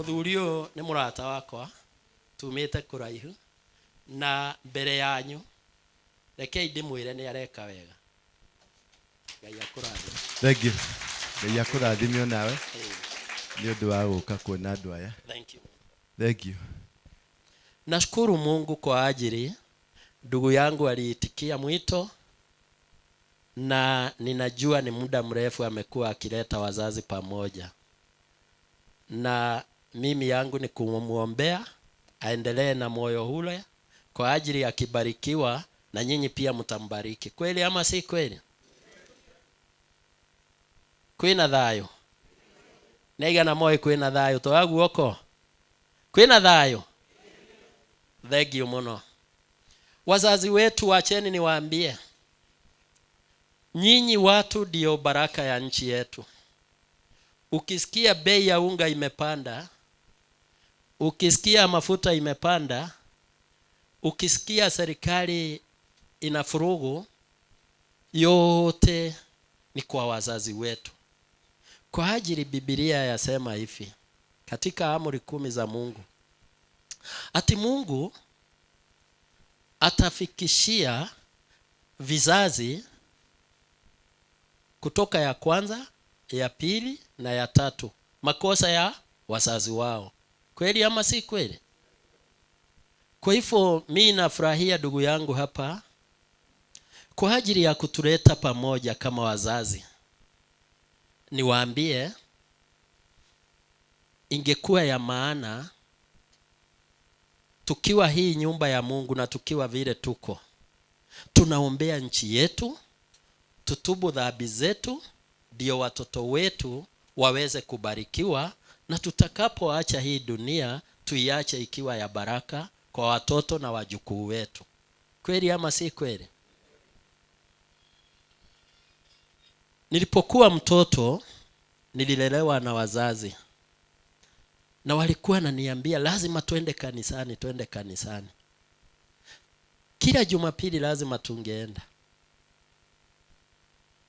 Muthurio ni murata wakwa tumite kuraihu na mbere yanyu rekei ndimwire ni areka wega. Ngai akurathime. Thank you. Ngai akurathime nawe. Ni undu wa guka kuona andu aya. Thank you. Thank you. Nashukuru Mungu kwa ajili ndugu yangu aliitikia mwito, na ninajua ni muda mrefu amekuwa akileta wazazi pamoja, na mimi yangu ni kumuombea aendelee na moyo ule kwa ajili akibarikiwa na nyinyi pia mtambariki. Kweli ama si kweli? Kwina thayo nega na moyo, kwina thayo toagu oko, kwina thayo. Thank you muno. Wazazi wetu, wacheni niwaambie, nyinyi watu ndio baraka ya nchi yetu. Ukisikia bei ya unga imepanda, ukisikia mafuta imepanda, ukisikia serikali ina furugu, yote ni kwa wazazi wetu. Kwa ajili Biblia yasema hivi katika amri 10 za Mungu, ati Mungu atafikishia vizazi kutoka ya kwanza, ya pili na ya tatu makosa ya wazazi wao. Kweli ama si kweli? Kwa hivyo mimi nafurahia ndugu yangu hapa kwa ajili ya kutuleta pamoja kama wazazi. Niwaambie, ingekuwa ya maana tukiwa hii nyumba ya Mungu na tukiwa vile tunaombea nchi yetu, tutubu dhambi zetu, ndio watoto wetu waweze kubarikiwa, na tutakapoacha hii dunia tuiache ikiwa ya baraka kwa watoto na wajukuu wetu. Kweli ama si kweli? Nilipokuwa mtoto nililelewa na wazazi, na walikuwa wananiambia lazima twende kanisani. Kila Jumapili lazima tungeenda.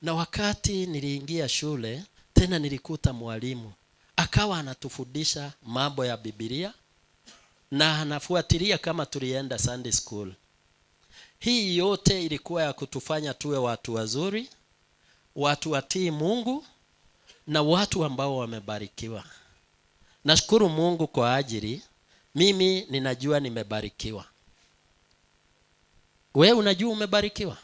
Na wakati niliingia shule tena nilikuta mwalimu akawa anatufundisha mambo ya Biblia na anafuatilia kama tulienda Sunday school. Hii yote ilikuwa ya kutufanya tuwe watu wazuri, watu watii Mungu na watu ambao wamebarikiwa. Nashukuru Mungu kwa ajili mimi ninajua nimebarikiwa. Wewe unajua umebarikiwa?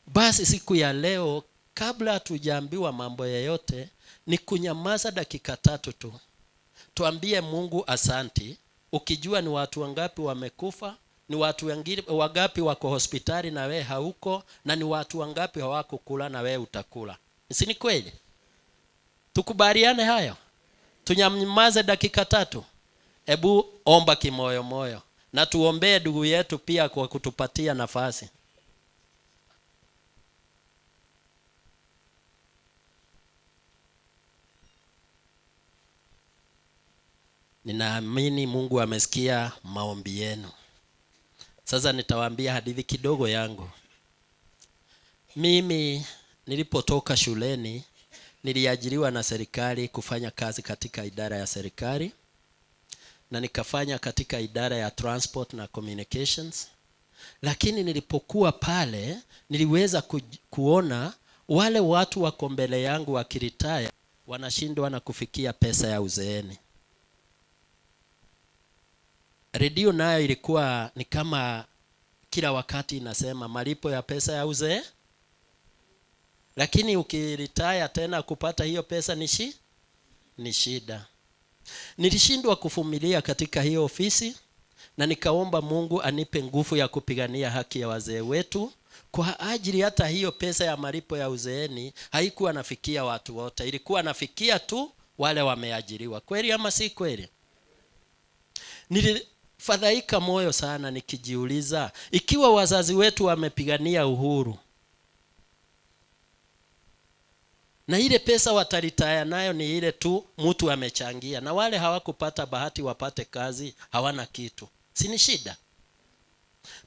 Basi siku ya leo, kabla hatujaambiwa mambo yoyote, ni kunyamaza dakika 3 tu. Tuambie Mungu asanti, ukijua ni watu wangapi wamekufa, ni watu wangapi wako hospitali na wewe hauko, na ni watu wangapi hawakukula na wewe utakula. Si ni kweli? Tukubaliane hayo. Tunyamaze dakika 3. Ebu omba kimoyo moyo, na tuombee ndugu yetu pia kwa kutupatia nafasi. Ninaamini Mungu amesikia maombi yenu. Sasa nitawaambia hadithi kidogo yangu. Mimi nilipotoka shuleni niliajiriwa na serikali kufanya kazi katika idara ya serikali, na nikafanya katika idara ya transport na communications. Lakini nilipokuwa pale niliweza kuona wale watu wako mbele yangu wakiritaya wanashindwa na kufikia pesa ya uzeeni. Radio nayo ilikuwa ni kama kila wakati inasema malipo ya pesa ya uzee, lakini ukiritaya tena kupata hiyo pesa ni shida. Nilishindwa kuvumilia katika hiyo ofisi, na nikaomba Mungu anipe nguvu ya kupigania haki ya wazee wetu, kwa ajili hata hiyo pesa ya malipo ya uzeeni haikuwa nafikia watu wote, ilikuwa nafikia tu wale wameajiriwa. Kweli ama si kweli? Nilifadhaika moyo sana nikijiuliza, ikiwa wazazi wetu wamepigania uhuru na ile pesa wataritaya nayo ni ile tu mtu amechangia, na wale hawakupata bahati wapate kazi hawana kitu, si ni shida?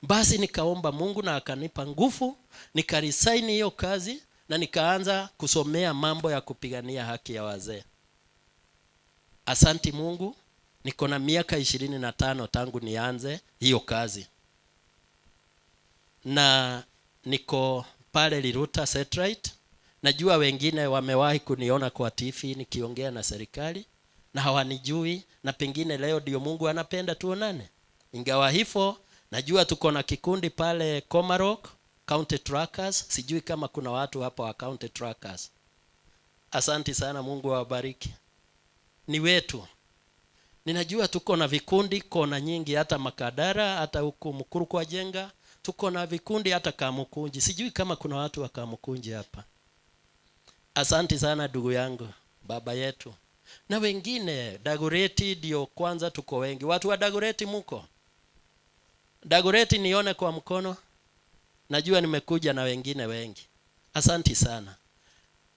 Basi nikaomba Mungu na akanipa nguvu, nikarisaini hiyo kazi na nikaanza kusomea mambo ya kupigania haki ya wazee. Asanti Mungu, niko na miaka 25 tangu nianze hiyo kazi. Na niko pale Liruta Satellite. Najua wengine wamewahi kuniona kwa TV nikiongea na serikali na hawanijui, na pengine leo ndio Mungu anapenda tuonane. Ingawa hivyo, najua tuko na kikundi pale Komarok, County Truckers. Sijui kama kuna watu hapa wa County Truckers. Asanti sana, Mungu awabariki. Ni wetu. Ninajua tuko na vikundi kona nyingi, hata Makadara, hata huku Mukuru kwa Jenga. Tuko na vikundi hata Kamukunji. Sijui kama kuna watu wa Kamukunji hapa. Asanti sana ndugu yangu, baba yetu. Na wengine, Dagoretti ndio kwanza tuko wengi. Watu wa Dagoretti muko? Dagoretti nione kwa mkono. Najua nimekuja na wengine wengi. Asanti sana.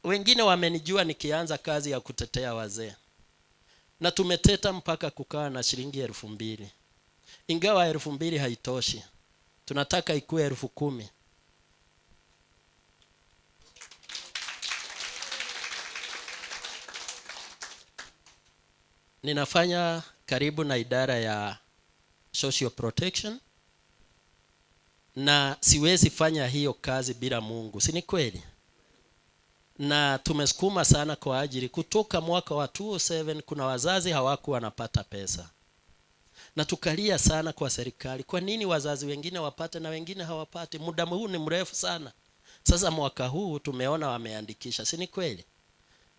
Wengine wamenijua nikianza kazi ya kutetea wazee. Na tumeteta mpaka kukaa na shilingi 2,000. Ingawa 2,000 haitoshi. Tunataka ikuwe 10,000. Ninafanya karibu na idara ya social protection, na siwezi fanya hiyo kazi bila Mungu. Si ni kweli? Na tumesukuma sana kwa ajili kutoka mwaka wa 2007 kuna wazazi hawakuwa wanapata pesa. Na tukalia sana kwa serikali. Kwa nini wazazi wengine wapate na wengine hawapati? Muda huu ni mrefu sana. Sasa mwaka huu tumeona wameandikisha. Si ni kweli?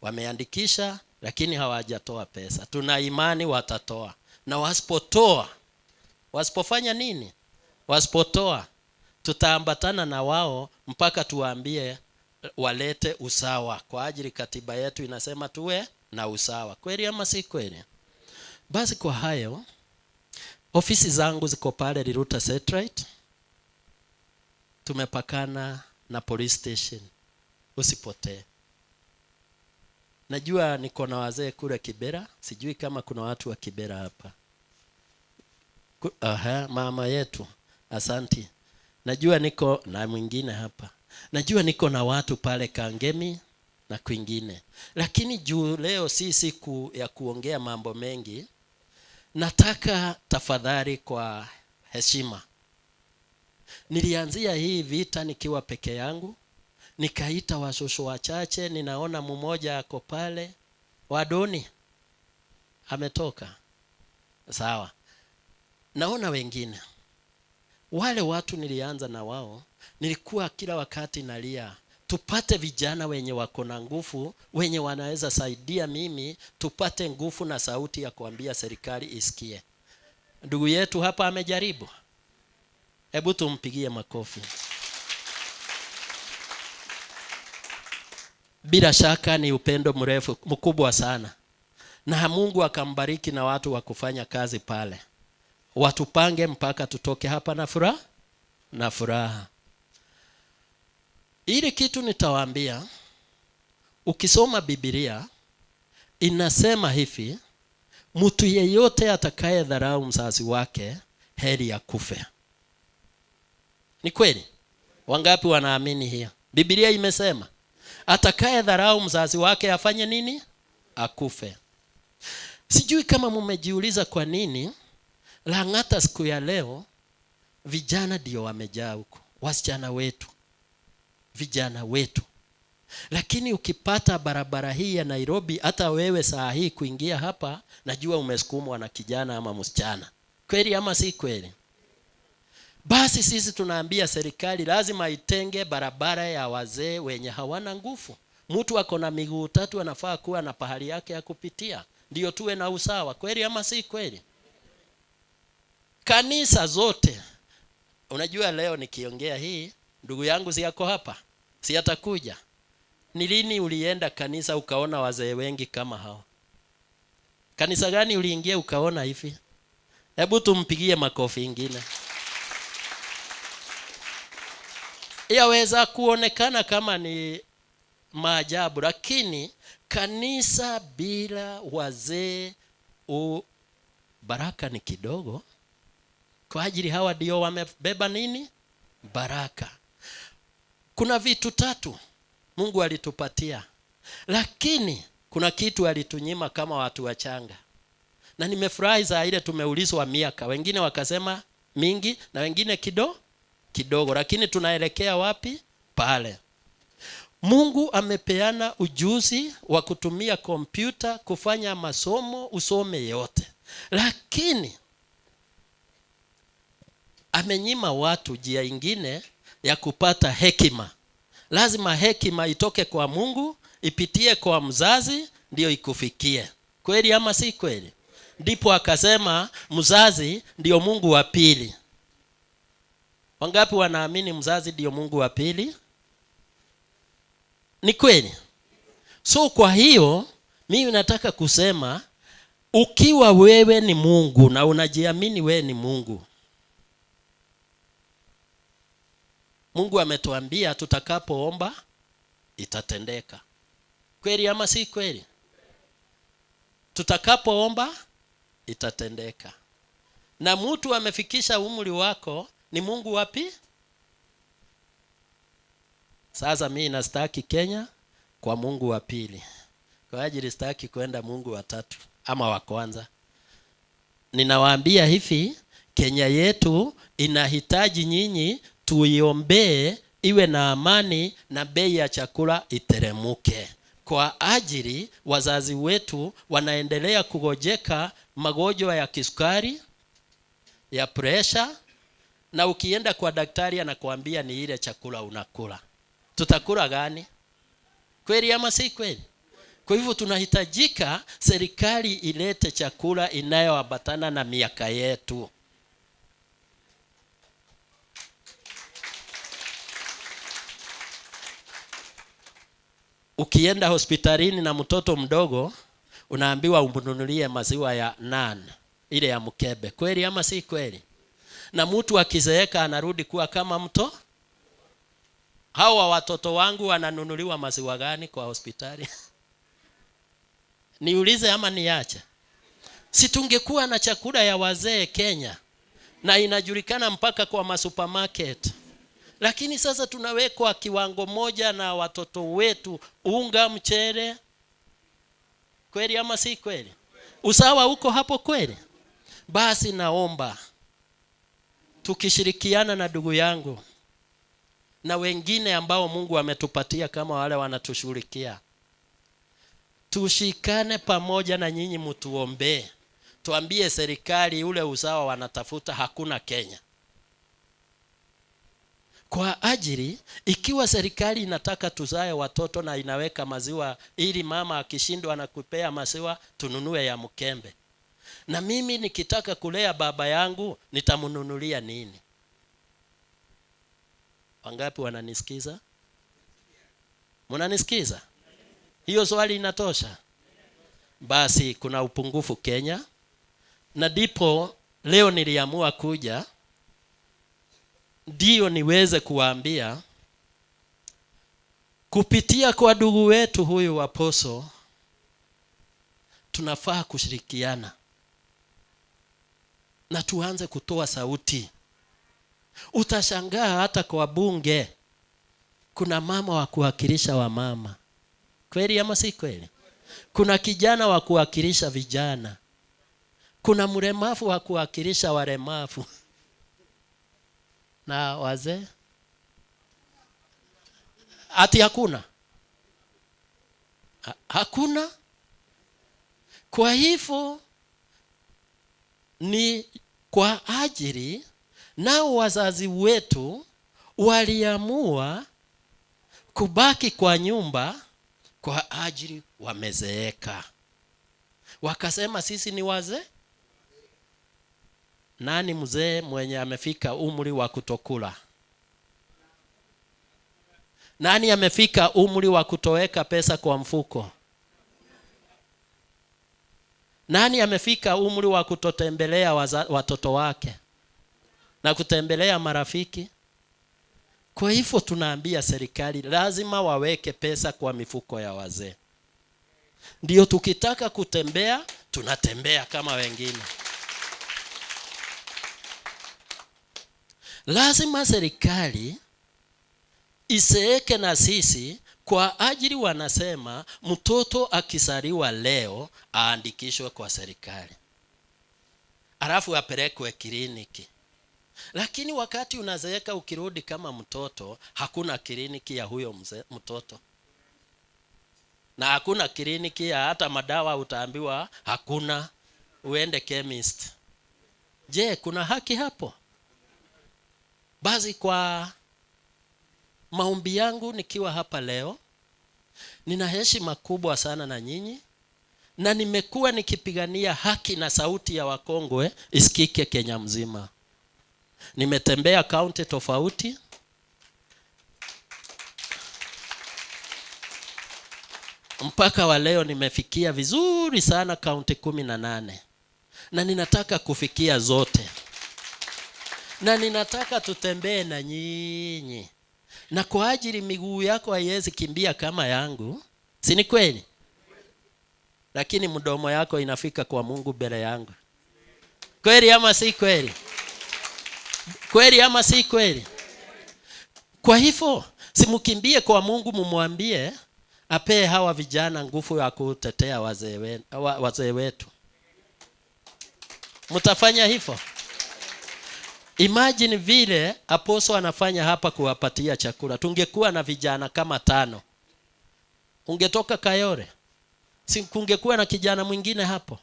Wameandikisha lakini hawajatoa pesa. Tuna imani watatoa. Na wasipotoa, wasipofanya nini? Wasipotoa, tutaambatana na wao mpaka tuwaambie walete usawa. Kwa ajili katiba yetu inasema tuwe na usawa. Kweli ama si kweli? Basi kwa hayo, ofisi zangu ziko pale Liruta Satellite. Tumepakana na police station. Usipotee. Najua niko na wazee kule Kibera. Sijui kama kuna watu wa Kibera hapa. Mama yetu. Asanti. Najua niko na mwingine hapa. Najua niko na watu pale Kangemi na kwingine. Lakini juu leo si siku ya kuongea mambo mengi. Nataka tafadhali kwa heshima. Nilianzia hii vita nikiwa peke yangu. Nikaita washosho wachache. Ninaona mmoja ako pale. Wadoni ametoka. Sawa. Naona wengine. Wale watu nilianza na wao. Nilikuwa kila wakati nalia. Tupate vijana wenye wako na nguvu, wenye wanaweza saidia mimi, tupate nguvu na sauti ya kuambia serikali isikie. Ndugu yetu hapa amejaribu. Hebu tumpigie makofi. Bila shaka ni upendo mrefu mkubwa sana. Na Mungu akambariki na watu wa kufanya kazi pale. Watupange mpaka tutoke hapa na furaha. Ile kitu nitawaambia, ukisoma Biblia inasema hivi, mtu yeyote atakaye dharau mzazi wake heri akufe. Ni kweli? Wangapi wanaamini hiyo? Biblia imesema atakaye dharau mzazi wake afanye nini? Akufe. Sijui kama mmejiuliza kwa nini Lang'ata siku ya leo vijana ndio wamejaa huko. Wasichana wetu. Vijana wetu. Lakini ukipata barabara hii ya Nairobi, hata wewe saa hii kuingia hapa, najua umesukumwa na kijana ama msichana. Kweli ama si kweli? Basi sisi tunaambia serikali lazima itenge barabara ya wazee wenye hawana nguvu. Mtu ako na miguu 3 anafaa kuwa na pahali yake ya kupitia. Ndio tuwe na usawa. Kweli ama si kweli? Kanisa zote. Unajua leo nikiongea hii, ndugu yangu si yako hapa. Si atakuja. Ni lini ulienda kanisa ukaona wazee wengi kama hao? Kanisa gani uliingia ukaona hivi? Hebu tumpigie makofi ingine. Yaweza kuonekana kama ni maajabu, lakini kanisa bila wazee baraka ni kidogo. Kwa ajili hawa ndio wamebeba nini? Baraka. Kuna vitu 3 Mungu alitupatia. Lakini kuna kitu alitunyima kama watu wachanga. Na nimefurahi za ile tumeulizwa miaka. Wengine wakasema mingi na wengine kidogo. Lakini tunaelekea wapi? Pale. Mungu amepeana ujuzi wa kutumia kompyuta kufanya masomo usome yote. Lakini amenyima watu njia ingine ya kupata hekima. Lazima hekima itoke kwa Mungu, ipitie kwa mzazi ndio ikufikie. Kweli ama si kweli? Ndipo akasema mzazi ndio Mungu wa pili. Wangapi wanaamini mzazi ndio Mungu wa pili? Ni kweli. So kwa hiyo mimi nataka kusema, ukiwa wewe ni Mungu na unajiamini wewe ni Mungu, Mungu ametuambia tutakapoomba itatendeka. Kweli ama si kweli? Tutakapoomba itatendeka. Na mtu amefikisha umri wako ni Mungu wapi? Sasa mimi nastaki Kenya kwa Mungu wa pili. Kwa ajili sitaki kwenda Mungu wa tatu ama wa kwanza. Ninawaambia hivi, Kenya yetu inahitaji nyinyi tuiombee iwe na amani na bei ya chakula iteremuke. Kwa ajili wazazi wetu wanaendelea kugojeka magonjwa ya kisukari, ya pressure, na ukienda kwa daktari anakuambia ni ile chakula unakula. Tutakula gani? Kweli ama si kweli? Kwa hivyo tunahitajika serikali ilete chakula inayoambatana na miaka yetu. Ukienda hospitalini na mtoto mdogo, unaambiwa umnunulie maziwa ya nan, ile ya mkebe. Kweli ama si kweli? Na mtu akizeeka anarudi kuwa kama mto. Hawa watoto wangu wananunuliwa maziwa gani kwa hospitali? Niulize ama niache? Si tungekuwa na chakula ya wazee Kenya na inajulikana mpaka kwa masupermarket. Lakini sasa tunawekwa kiwango moja na watoto wetu unga, mchele. Kweli ama si kweli? Usawa uko hapo kweli? Basi naomba tukishirikiana na ndugu yangu na wengine ambao Mungu ametupatia kama wale wanatushughulikia, tushikane pamoja na nyinyi mtuombee. Tuambie serikali ule usawa wanatafuta hakuna Kenya. Kwa ajili ikiwa serikali inataka tuzae watoto na inaweka maziwa ili mama akishindwa na kupea maziwa tununue ya mkembe, na mimi nikitaka kulea baba yangu nitamnunulia nini? Wangapi wananisikiza? Mnanisikiza? Hiyo swali inatosha? Basi kuna upungufu Kenya, na ndipo leo niliamua kuja ndio niweze kuwaambia kupitia kwa ndugu wetu huyu Apostle tunafaa kushirikiana na tuanze kutoa sauti. Utashangaa hata kwa bunge kuna mama wa kuwakilisha wa mama. Kweli ama si kweli? Kuna kijana wa kuwakilisha vijana. Kuna mlemavu wa kuwakilisha walemavu. Na wazee? Ati hakuna? Hakuna. Kwa hivyo ni kwa ajili nao wazazi wetu waliamua kubaki kwa nyumba kwa ajili wamezeeka. Wakasema sisi ni wazee. Nani mzee mwenye amefika umri wa kutokula? Nani amefika umri wa kutoweka pesa kwa mfuko? Nani amefika umri wa kutotembelea watoto wake na kutembelea marafiki? Kwa hivyo tunaambia serikali lazima waweke pesa kwa mifuko ya wazee. Ndio tukitaka kutembea tunatembea kama wengine. Lazima serikali iseeke na sisi Kwa ajili wanasema mtoto akizaliwa leo aandikishwe kwa serikali, alafu apelekwe kliniki. Lakini wakati unazeeka ukirudi kama mtoto, hakuna kliniki ya huyo mtoto, na hakuna kliniki ya hata madawa utaambiwa hakuna, uende chemist. Je, kuna haki hapo? Basi kwa maombi yangu nikiwa hapa leo, nina heshima kubwa sana na nyinyi, na nimekuwa nikipigania haki na sauti ya wakongwe isikike Kenya mzima. Nimetembea kaunti tofauti, mpaka wa leo nimefikia vizuri sana kaunti 18, na ninataka kufikia zote, na ninataka tutembee na nyinyi. Na kwa ajili miguu yako haiwezi kimbia kama yangu, si ni kweli? Lakini mdomo yako inafika kwa Mungu mbele yangu. Kweli ama si kweli? Kweli ama si kweli? Kwa hivyo simukimbie kwa Mungu, mumwambie apee hawa vijana nguvu ya kutetea wazee wetu. Mtafanya hivyo? Imagine vile apostle anafanya hapa kuwapatia chakula. Tungekuwa na vijana kama 5, ungetoka Kayore, si kungekuwa na kijana mwingine hapo,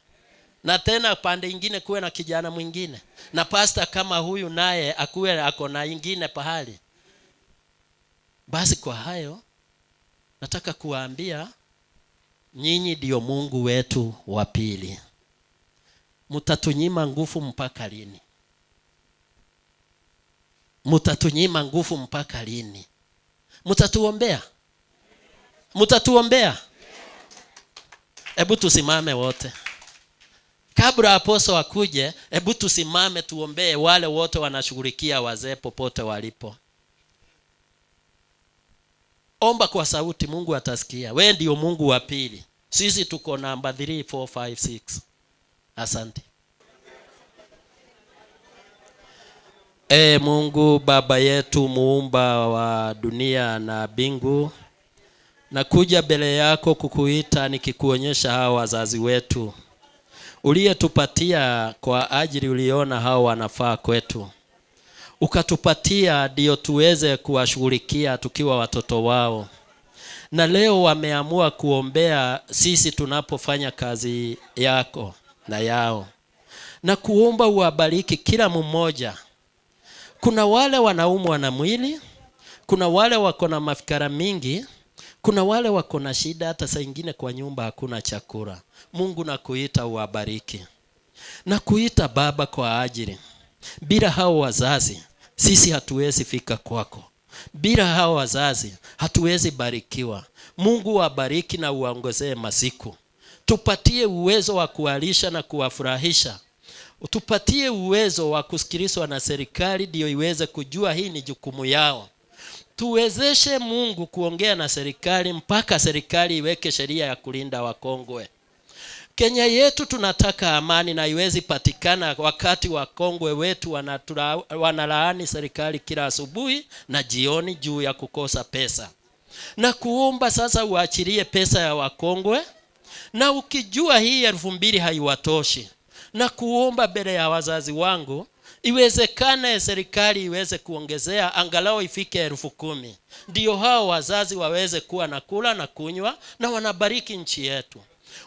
na tena pande ingine kuwe na kijana mwingine, na pastor kama huyu naye akuwe ako na ingine pahali. Basi kwa hayo nataka kuwaambia nyinyi ndio Mungu wetu wa pili. Mtatunyima nguvu mpaka lini? Mtatunyima nguvu mpaka lini? Mtatuombea? Mtatuombea? Hebu tusimame wote. Kabla apostle akuje, hebu tusimame tuombee wale wote wanashughulikia wazee popote walipo. Omba kwa sauti, Mungu atasikia. Wewe ndio Mungu wa pili. Sisi tuko namba 3, 4, 5, 6. Asante. Mungu Baba yetu muumba wa dunia na mbingu, nakuja mbele yako kukuita nikikuonyesha hao wazazi wetu uliyetupatia kwa ajili uliona hao wanafaa kwetu. Ukatupatia ndio tuweze kuwashughulikia tukiwa watoto wao. Na leo wameamua kuombea sisi tunapofanya kazi yako na yao. Na kuomba uwabariki kila mmoja. Kuna wale wanaumwa na mwili, kuna wale wako na mafikara mingi, kuna wale wako na shida hata saa nyingine kwa nyumba hakuna chakula. Mungu nakuita uwabariki. Na kuita Baba kwa ajili. Bila hao wazazi sisi hatuwezi fika kwako. Bila hao wazazi hatuwezi barikiwa. Mungu wabariki na uwaongezee masiku. Tupatie uwezo wa kuwalisha na kuwafurahisha. Tupatie uwezo wa kusikilizwa na serikali ndio iweze kujua hii ni jukumu yao. Tuwezeshe Mungu kuongea na serikali mpaka serikali iweke sheria ya kulinda wakongwe. Kenya yetu tunataka amani, na iwezi patikana wakati wakongwe wetu wanalaani serikali kila asubuhi na jioni juu ya kukosa pesa. Na kuomba sasa uachilie pesa ya wakongwe, na ukijua hii 2,000 haiwatoshi, na kuomba mbele ya wazazi wangu iwezekane serikali iweze kuongezea angalau ifike 10,000. Ndio hao wazazi waweze kuwa na kula na kunywa na wanabariki nchi yetu.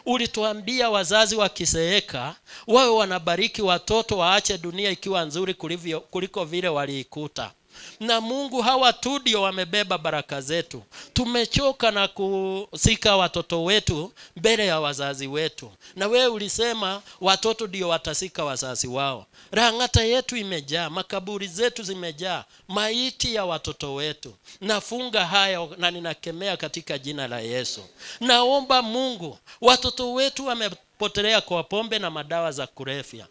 Ulituambia wazazi wakiseeka wawe wanabariki watoto, waache dunia ikiwa nzuri kuliko vile waliikuta. Na Mungu hawa tu ndio wamebeba baraka zetu. Tumechoka na kusika watoto wetu mbele ya wazazi wetu. Na wewe ulisema watoto ndio watasika wazazi wao. Rangata yetu imejaa, makaburi zetu zimejaa maiti ya watoto wetu. Nafunga haya na ninakemea katika jina la Yesu. Naomba Mungu, watoto wetu wamepotelea kwa pombe na madawa za kulevya.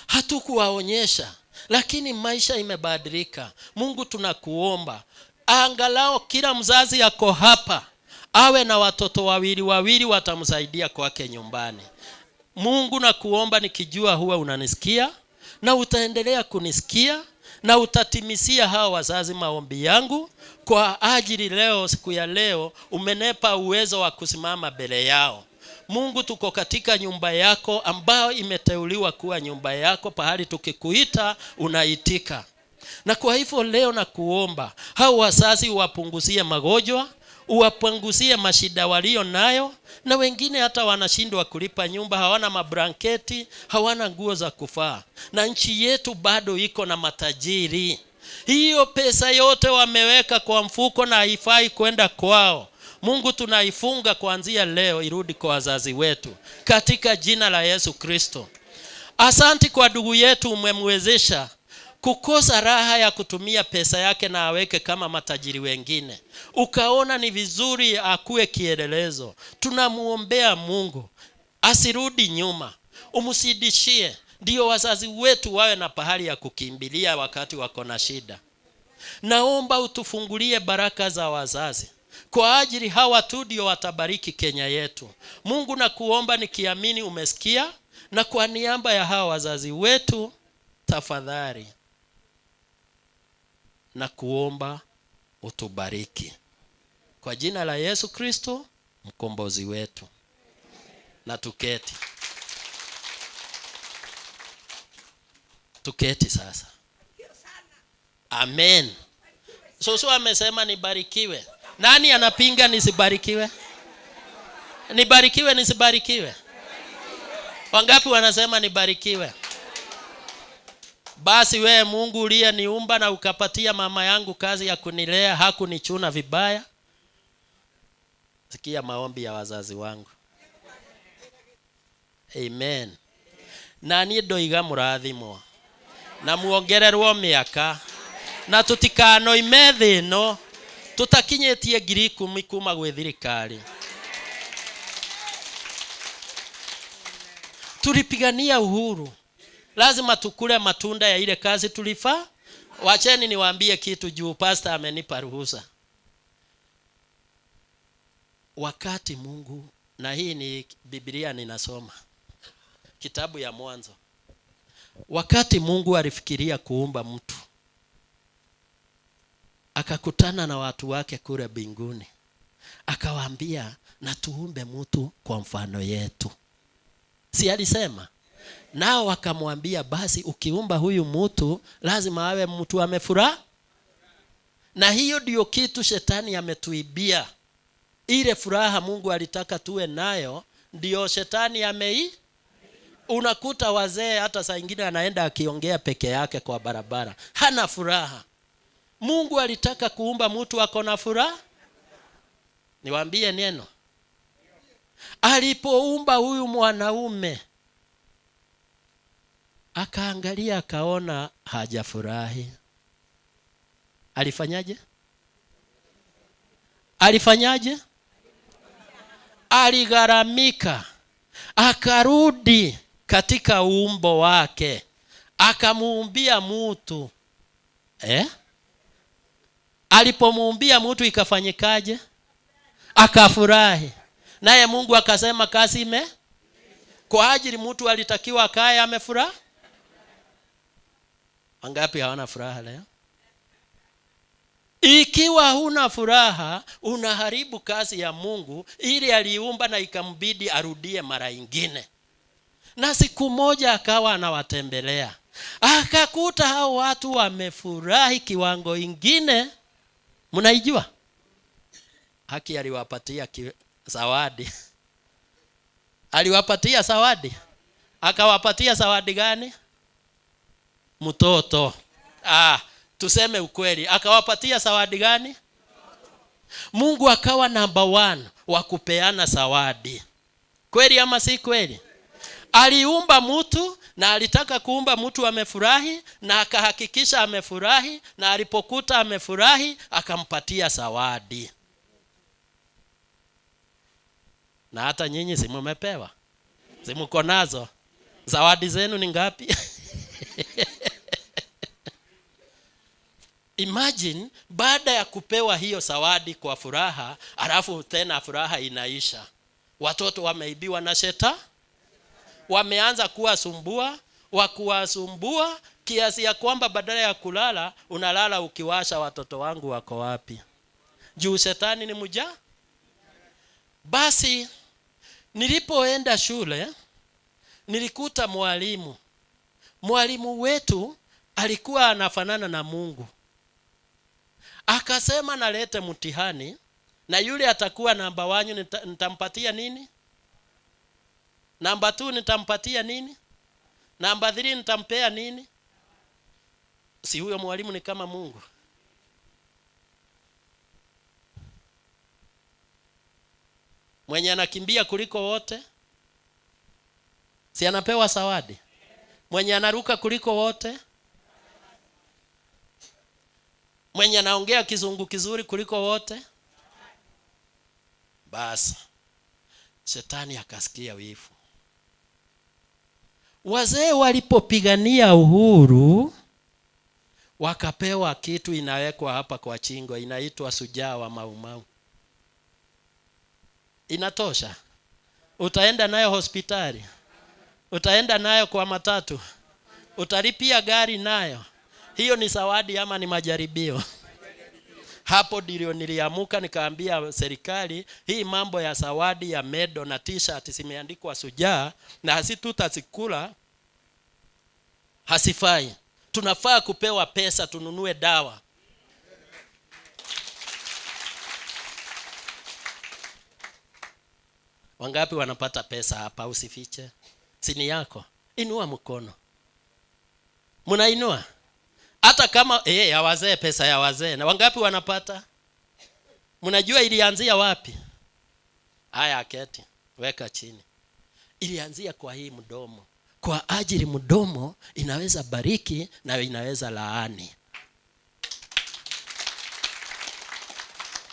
Hatukuwaonyesha, lakini maisha imebadilika. Mungu tunakuomba, angalau kila mzazi yako hapa awe na watoto wawili watamsaidia kwake nyumbani. Mungu nakuomba nikijua huwa unanisikia na utaendelea kunisikia na utatimisia hao wazazi maombi yangu kwa ajili leo, siku ya leo umenepa uwezo wa kusimama mbele yao. Mungu, tuko katika nyumba yako ambayo imeteuliwa kuwa nyumba yako, pahali tukikuita unaitika. Na kwa hivyo leo na kuomba hao wazazi uwapunguzie magonjwa, uwapunguzie mashida walio nayo, na wengine hata wanashindwa kulipa nyumba, hawana mablanketi, hawana nguo za kufaa. Na nchi yetu bado iko na matajiri. Hiyo pesa yote wameweka kwa mfuko na haifai kwenda kwao. Mungu, tunaifunga kuanzia leo irudi kwa wazazi wetu katika jina la Yesu Kristo. Asante kwa ndugu yetu, umemwezesha kukosa raha ya kutumia pesa yake na aweke kama matajiri wengine. Ukaona ni vizuri akuwe kielelezo. Tunamuombea Mungu asirudi nyuma, umsidishie, ndio wazazi wetu wawe na pahali ya kukimbilia wakati wako na shida. Naomba utufungulie baraka za wazazi, kwa ajili hawa tu ndio watabariki Kenya yetu. Mungu, na kuomba nikiamini umesikia, na kwa niaba ya hawa wazazi wetu tafadhali na kuomba utubariki kwa jina la Yesu Kristo mkombozi wetu. Na tuketi sasa. Amen. Soso amesema nibarikiwe. Nani anapinga nisibarikiwe? Nibarikiwe nisibarikiwe? Wangapi wanasema nibarikiwe? Basi wewe Mungu uliyeniumba na ukapatia mama yangu kazi ya kunilea, hakunichuna vibaya, sikia maombi ya wazazi wangu. Amen. Na niĩ ndoiga mũrathimwo na muongererwo mĩaka, na tutikanoime thĩ ĩno tutakinyĩtie 10,000 kuma gwĩ thirikari. Tulipigania uhuru, lazima tukule matunda ya ile kazi tulifa. Wacheni niwaambie kitu juu pastor amenipa ruhusa. Wakati Mungu, na hii ni Biblia ninasoma, kitabu ya Mwanzo. Wakati Mungu alifikiria kuumba mtu, akakutana na watu wake kule mbinguni, akawaambia na tuumbe mtu kwa mfano yetu. Si alisema? Nao wakamwambia basi ukiumba huyu mtu lazima awe mtu amefurahi. Na hiyo ndio kitu shetani ametuibia. Ile furaha Mungu alitaka tuwe nayo ndio shetani Unakuta wazee hata saa nyingine anaenda akiongea peke yake kwa barabara, hana furaha. Mungu alitaka kuumba mtu ako na furaha. Niwaambie neno, alipoumba huyu mwanaume akaangalia akaona hajafurahi. Alifanyaje? Aligharamika, akarudi katika umbo wake, akamuumbia mtu. Alipomuumbia mtu ikafanyikaje? Akafurahi. Naye Mungu akasema kazi kwa ajili mtu alitakiwa akae amefurahi. Wangapi hawana furaha leo? Ikiwa huna furaha, unaharibu kazi ya Mungu ili aliumba na ikambidi arudie mara nyingine. Na siku moja akawa anawatembelea, akakuta hao watu wamefurahi kiwango ingine. Mnaijua? Haki aliwapatia zawadi. Aliwapatia zawadi. Akawapatia zawadi gani? Mtoto. Tuseme ukweli, akawapatia zawadi gani? Mungu akawa number 1 wa kupeana zawadi. Kweli ama si kweli? Aliumba mtu na alitaka kuumba mtu amefurahi, na akahakikisha amefurahi, na alipokuta amefurahi akampatia zawadi. Na hata nyinyi si mmepewa? Si mko nazo? Zawadi zenu ni ngapi? Imagine baada ya kupewa hiyo zawadi kwa furaha, alafu tena furaha inaisha. Watoto wameibiwa na shetani. Wameanza kuwasumbua kiasi ya kwamba badala ya kulala unalala ukiwasha watoto wangu wako wapi. juu shetani ni mjanja. Basi nilipoenda shule nilikuta mwalimu wetu alikuwa anafanana na Mungu. Akasema nalete mtihani na yule atakuwa namba 1 nitampatia nini? Namba 2 nitampatia nini? Namba 3 nitampea nini? Si huyo mwalimu ni kama Mungu? Mwenye anakimbia kuliko wote si anapewa zawadi? Mwenye anaruka kuliko wote, mwenye anaongea kizungu kizuri kuliko wote. Basi shetani akasikia wivu. Wazee walipopigania uhuru wakapewa kitu inawekwa hapa kwa chingo, inaitwa shujaa wa Mau Mau. Inatosha? Utaenda nayo hospitali? Utaenda nayo kwa matatu? Utalipia gari nayo? Hiyo ni zawadi ama ni majaribio? Hapo ndio niliamuka nikaambia serikali, hii mambo ya zawadi ya medo na t-shirt zimeandikwa shujaa na hasitutazikula hasifai. Tunafaa kupewa pesa tununue dawa. Wangapi wanapata pesa hapa? Usifiche. Sini yako. Inua mkono. Mnainua? Hata kama ya wazee, pesa ya wazee. Na wangapi wanapata? Mnajua ilianzia wapi? Haya, aketi. Weka chini. Ilianzia kwa hii mdomo. Kwa ajili mdomo inaweza bariki na inaweza laani.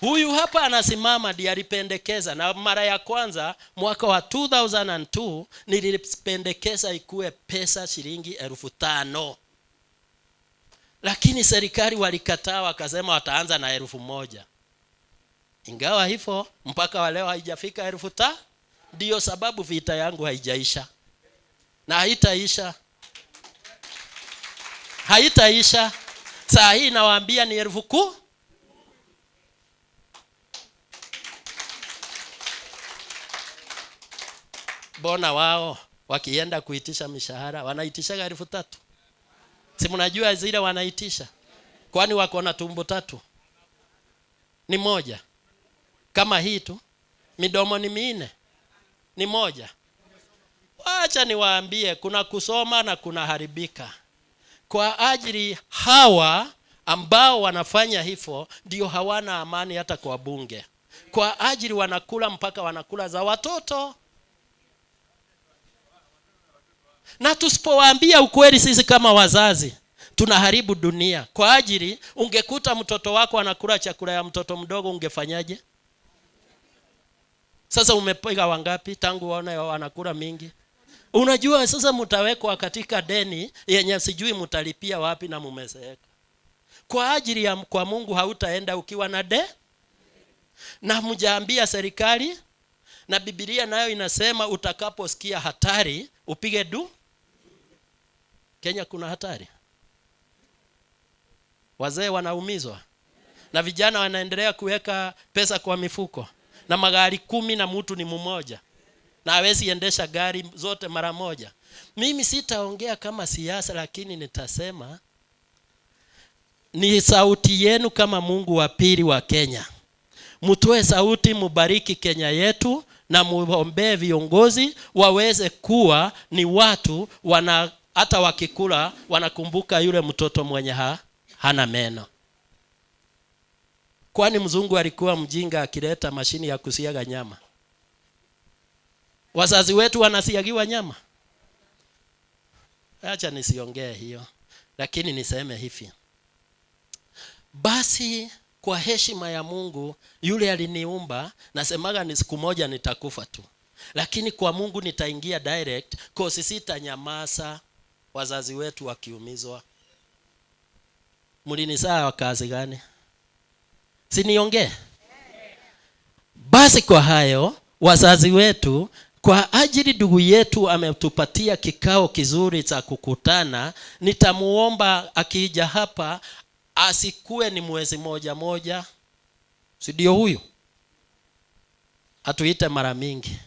Huyu hapa anasimama ndiye alipendekeza, na mara ya kwanza mwaka wa 2002 nilipendekeza ikuwe pesa shilingi 5,000. Lakini serikali walikataa, wakasema wataanza na 1,000. Ingawa hivyo mpaka wa leo haijafika 5,000. Ndio sababu vita yangu haijaisha. Na haitaisha. Haitaisha. Saa hii nawaambia ni 10,000. Bona wao wakienda kuitisha mishahara wanaitisha 3,000. Si mnajua zile wanaitisha? Kwani wako na tumbo 3? Ni moja. Kama hii tu. Midomo ni 4. Ni moja. Wacha niwaambie, kuna kusoma na kuna haribika. Kwa ajili hawa ambao wanafanya hivyo ndio hawana amani hata kwa bunge. Kwa ajili wanakula mpaka wanakula za watoto. Na tusipowaambia ukweli sisi kama wazazi, tunaharibu dunia. Kwa ajili ungekuta mtoto wako anakula chakula ya mtoto mdogo, ungefanyaje? Sasa umepiga wangapi tangu waone wanakula mingi? Unajua sasa mtawekwa katika deni yenye sijui mtalipia wapi na mumezeeka. Kwa ajili ya kwa Mungu hautaenda ukiwa na na mjaambia serikali, na Biblia nayo inasema utakaposikia hatari upige Kenya kuna hatari. Wazee wanaumizwa na vijana wanaendelea kuweka pesa kwa mifuko na magari 10 na mtu ni mmoja na hawezi endesha gari zote mara moja. Mimi sitaongea kama siasa, lakini nitasema ni sauti yenu kama Mungu wa pili wa Kenya. Mtoe sauti, mubariki Kenya yetu na muombee viongozi waweze kuwa ni watu hata wakikula wanakumbuka yule mtoto mwenye hana meno. Kwani mzungu alikuwa mjinga akileta mashini ya kusiaga nyama? Wazazi wetu wanasiagiwa nyama? Acha nisiongee hiyo, lakini niseme hivi. Basi kwa heshima ya Mungu yule aliniumba, nasemaga ni siku moja nitakufa tu. Lakini kwa Mungu nitaingia direct, kwa sitanyamaza wazazi wetu wakiumizwa. Mlinisaa wa kazi gani? Siniongee? Basi kwa hayo wazazi wetu, kwa ajili ndugu yetu ametupatia kikao kizuri cha kukutana, nitamuomba akija hapa asikue ni mwezi moja, Si ndio huyu? Atuite mara mingi.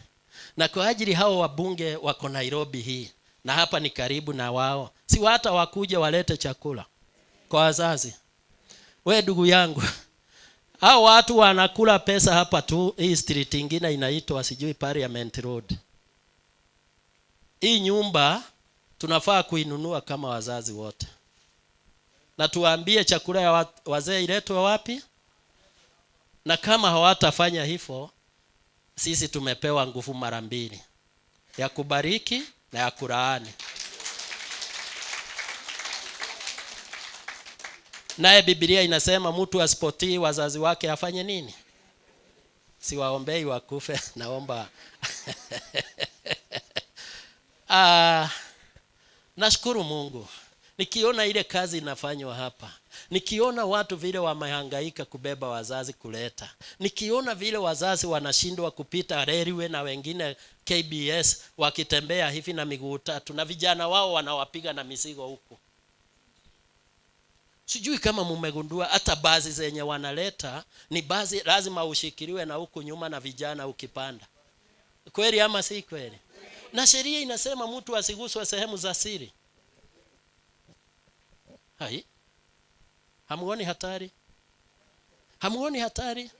Na kwa ajili hao wabunge wako Nairobi hii, na hapa ni karibu na wao, si hata wakuja walete chakula kwa wazazi. We ndugu yangu, hao watu wanakula pesa hapa tu. Hii street ingine inaitwa sijui Parliament Road. Hii nyumba tunafaa kuinunua kama wazazi wote, na tuambie chakula ya wazee iletwe wapi. Na kama hawatafanya hivyo, sisi tumepewa nguvu mara mbili, ya kubariki na ya kulaani. Naye Biblia inasema mtu asipotii wazazi wake afanye nini? Siwaombei wakufe, naomba nashukuru Mungu nikiona ile kazi inafanywa hapa, nikiona watu vile wamehangaika kubeba wazazi kuleta, nikiona vile wazazi wanashindwa kupita railway na wengine KBS wakitembea hivi na miguu tatu, na vijana wao wanawapiga na mizigo huku. Sijui kama mmegundua hata bazi zenye wanaleta ni bazi lazima ushikiliwe na huku nyuma na vijana ukipanda. Kweli ama si kweli? Na sheria inasema mtu asiguswe sehemu za siri. Hai? Hamuoni hatari? Hamuoni hatari?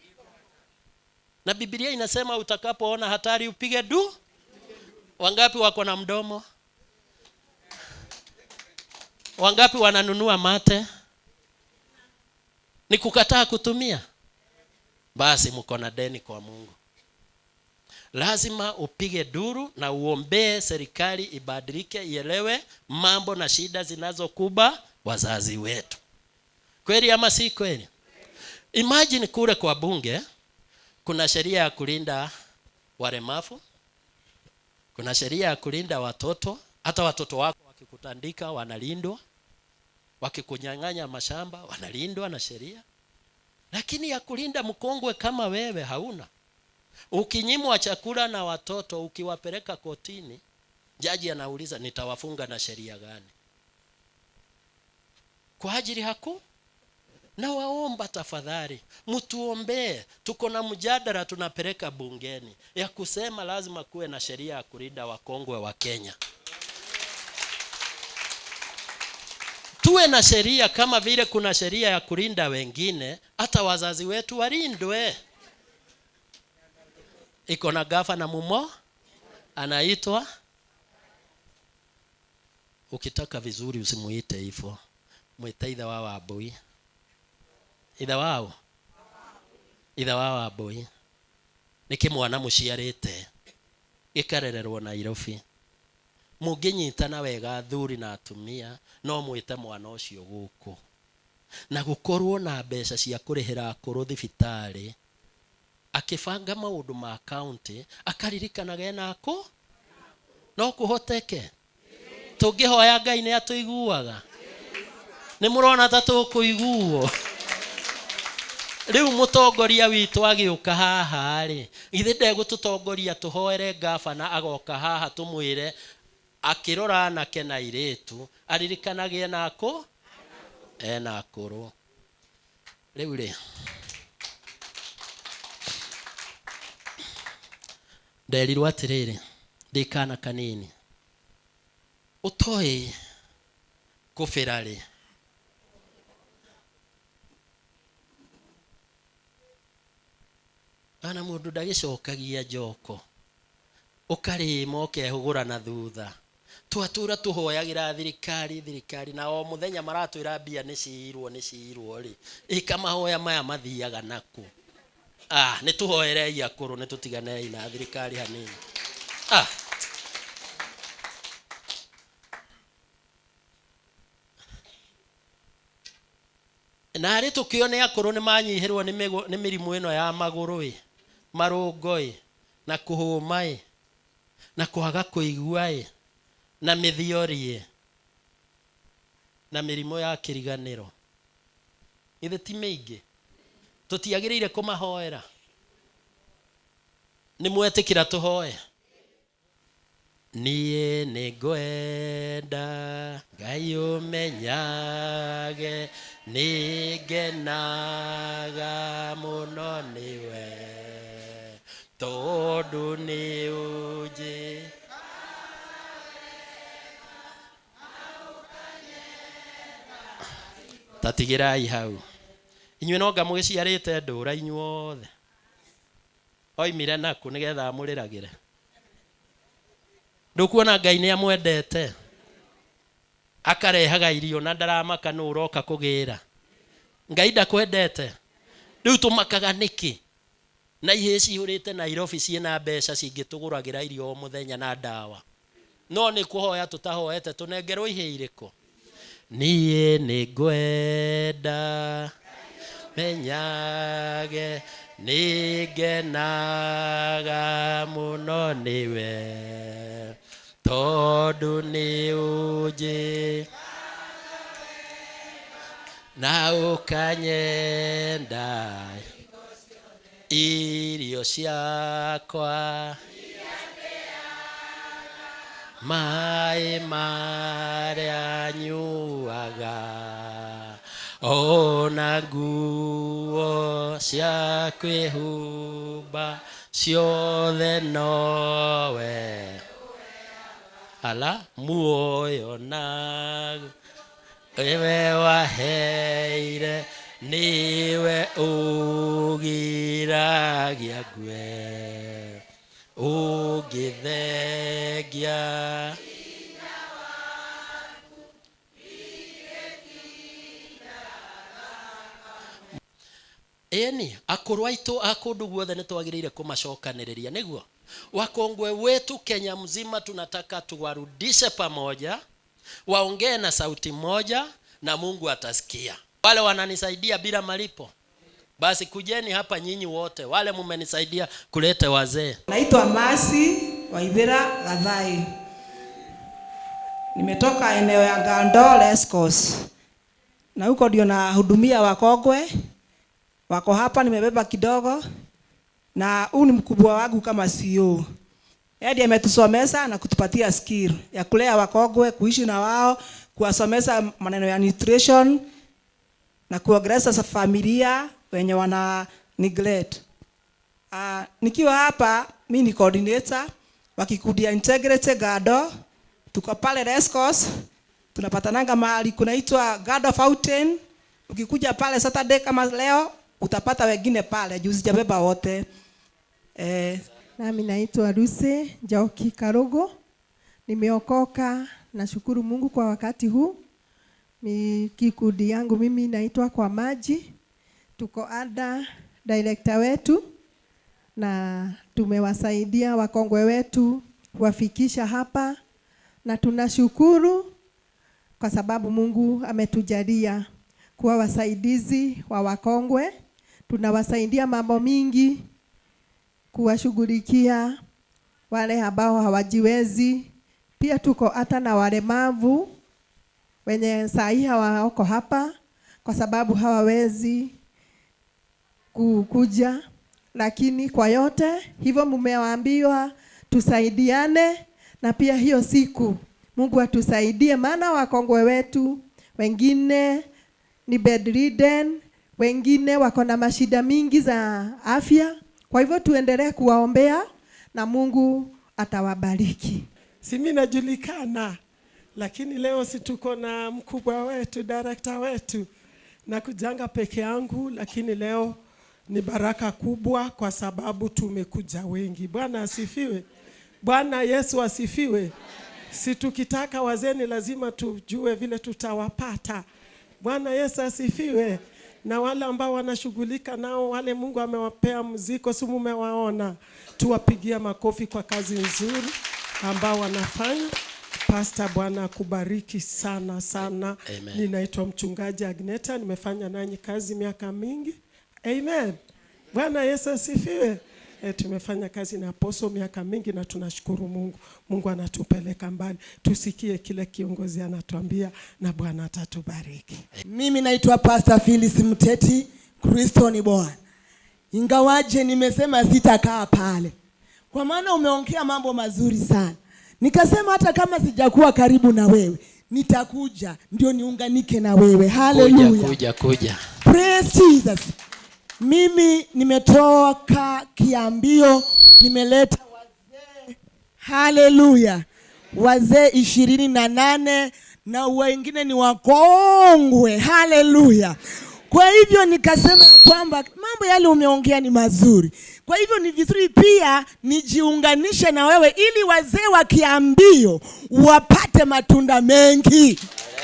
Na Biblia inasema utakapoona hatari upige du. Wangapi wako na mdomo? Wangapi wananunua mate? Ni kukataa kutumia? Basi mko na deni kwa Mungu. Lazima upige duru na uombee serikali ibadilike, ielewe mambo na shida zinazokuba wazazi wetu. Kweli ama si kweli? Imagine kule kwa bunge kuna sheria ya kulinda walemavu, kuna sheria ya kulinda watoto. Hata watoto wako wakikutandika wanalindwa, wakikunyang'anya mashamba wanalindwa na sheria. Lakini ya kulinda mkongwe kama wewe hauna. Ukinyimwa chakula na watoto ukiwapeleka kotini, jaji anauliza nitawafunga na sheria gani? Kwa ajili haku. Na waomba tafadhali mtuombee. Tuko na mjadala tunapeleka bungeni ya kusema lazima kuwe na sheria ya kulinda wakongwe wa Kenya. Tuwe na sheria kama vile kuna sheria ya kulinda wengine, hata wazazi wetu walindwe. Iko na gavana mumo anaitwa, ukitaka vizuri usimuite hivyo, muite Ithe wao Aboi. Ithe wao Aboi niki mwana muciarite gikarererwo Nairobi. Munginyitana wega athuri na atumia, no mwite mwana ucio guku, na gukorwo na mbeca cia kurihira akuru thibitari, akifanga maundu ma county akaririkanaga nako no kuhoteke. Tungihoya Ngai ni atuiguaga. Ni murona ta tukuiguo. Riu mutongoria witu agiuka haha ri, ithe ndegututongoria tuhoere gavana agoka haha tumwire akirora anake na iretu aririkanagie nako ena akuru. Riu ri nderirwo atiriri ndikana kanini utoi kufirari ana mundu ndagicokagia njoko ukarima ukehugura na thutha. Twatura tuhoyagira thirikari na o muthenya maratwira mbia ni ciirwo ri ikama hoya maya mathiaga naku. Ni tuhoerei akuru, ni tutiganei na thirikari hanini. Na ari tukione akuru ni manyihirwo ni mirimu ino ya maguru marungo na kuhuma na kuhaga kuigua na mithiori na mirimu ya kiriganiro. Ithe ti mingi tutiagirire kumahoera? Ni mwetikira tuhoe? Niye nigwenda Ngai umenyage nigenaga muno niwe tondu ni unji tatigirai hau inyuĩ nonga mũgĩciarĩte ndũra inyuothe oimire naku nĩgetha amũrĩragĩre ndũkuona Ngai nĩ amwendete akarehaga irio na ndaramaka nũ ũroka kũgĩra Ngai ndakwendete rĩu tũmakaga nĩkĩ na ihĩ cihũrĩte Nairobi ciĩna mbeca cingĩtũgũragĩra irio o mũthenya na ndawa no nĩ kũhoya tũtahoete tũnengerwo ihĩ irĩkũ niĩ nĩngwenda menyage nigenaga muno niwe tondu ni unji na ukanyenda irio ciakwa maĩ marĩa nyuaga ona nguo cia kwĩhumba ciothe nowe ala muoyo na ewe waheire niwe ugiragia ngwe ungithengia eni akũrũ aitũ akũndũ guothe nĩ twagĩrĩire kũmacokanĩrĩria nĩguo wakongwe wetu Kenya mzima tunataka tuwarudishe pamoja waongee na sauti moja na Mungu atasikia. Wale wananisaidia bila malipo basi kujeni hapa nyinyi wote wale mmenisaidia kuleta wazee. Naitwa Masi Waithira Gathai. Nimetoka eneo ya Gando Lescos. Na huko ndio na hudumia wakongwe. Wako hapa nimebeba kidogo na huu ni mkubwa wangu kama CEO. Yeye ametusomesha na kutupatia skill ya kulea wakongwe, kuishi na wao, kuwasomesha maneno ya nutrition na kuongelesha familia wenye wana neglect. Nikiwa hapa mimi ni coordinator wa kikundi ya Integrity Gado. Tuko pale Rescos. Tunapatananga mahali kunaitwa Gado Fountain. Ukikuja pale Saturday kama leo utapata wengine pale juu sijabeba wote. Nami naitwa Lucy Njoki Karogo. Nimeokoka, nashukuru Mungu kwa wakati huu. Kikundi yangu mimi naitwa Kwa Maji. Tuko ada director wetu na tumewasaidia wakongwe wetu kuwafikisha hapa na tunashukuru kwa sababu Mungu ametujalia kuwa wasaidizi wa wakongwe. Tunawasaidia mambo mingi, kuwashughulikia wale ambao hawajiwezi. Pia tuko hata na walemavu wenye sahi hawako hapa kwa sababu hawawezi kukuja, lakini kwa yote hivyo mmewaambiwa tusaidiane na pia hiyo siku Mungu atusaidie maana wakongwe wetu wengine ni bedridden, wengine wako na mashida mingi za afya. Kwa hivyo tuendelee kuwaombea na Mungu atawabariki. Si mimi najulikana, lakini leo si tuko na mkubwa wetu, director wetu, na kujanga peke yangu, lakini leo ni baraka kubwa kwa sababu tumekuja wengi. Bwana asifiwe. Bwana Yesu asifiwe. Si tukitaka wazeni lazima tujue vile tutawapata. Bwana Yesu asifiwe. Na wale ambao wanashughulika nao, wale Mungu amewapea mziko, si mumewaona, tuwapigia makofi kwa kazi nzuri ambao wanafanya. Pastor, Bwana akubariki sana sana. Amen. Ninaitwa mchungaji Agneta, nimefanya nanyi kazi miaka mingi. Amen. Bwana Yesu asifiwe. Tumefanya kazi na Apostle miaka mingi na tunashukuru Mungu. Mungu anatupeleka mbali. Tusikie kile kiongozi anatuambia na Bwana atatubariki. Mimi naitwa Pastor Phyllis Mteti, Kristo ni Bwana. Ingawaje nimesema sitakaa pale, kwa maana umeongea mambo mazuri sana. Nikasema hata kama sijakuwa karibu na wewe, nitakuja ndio niunganike na wewe. Haleluya. Kuja. Praise Jesus. Mimi nimetoka Kiambio, nimeleta wazee. Haleluya. Wazee 28 na wengine ni wakongwe. Haleluya. Kwa hivyo nikasema kwamba mambo yale umeongea ni mazuri. Kwa hivyo ni vizuri pia nijiunganishe na wewe ili wazee wa Kiambio wapate matunda mengi.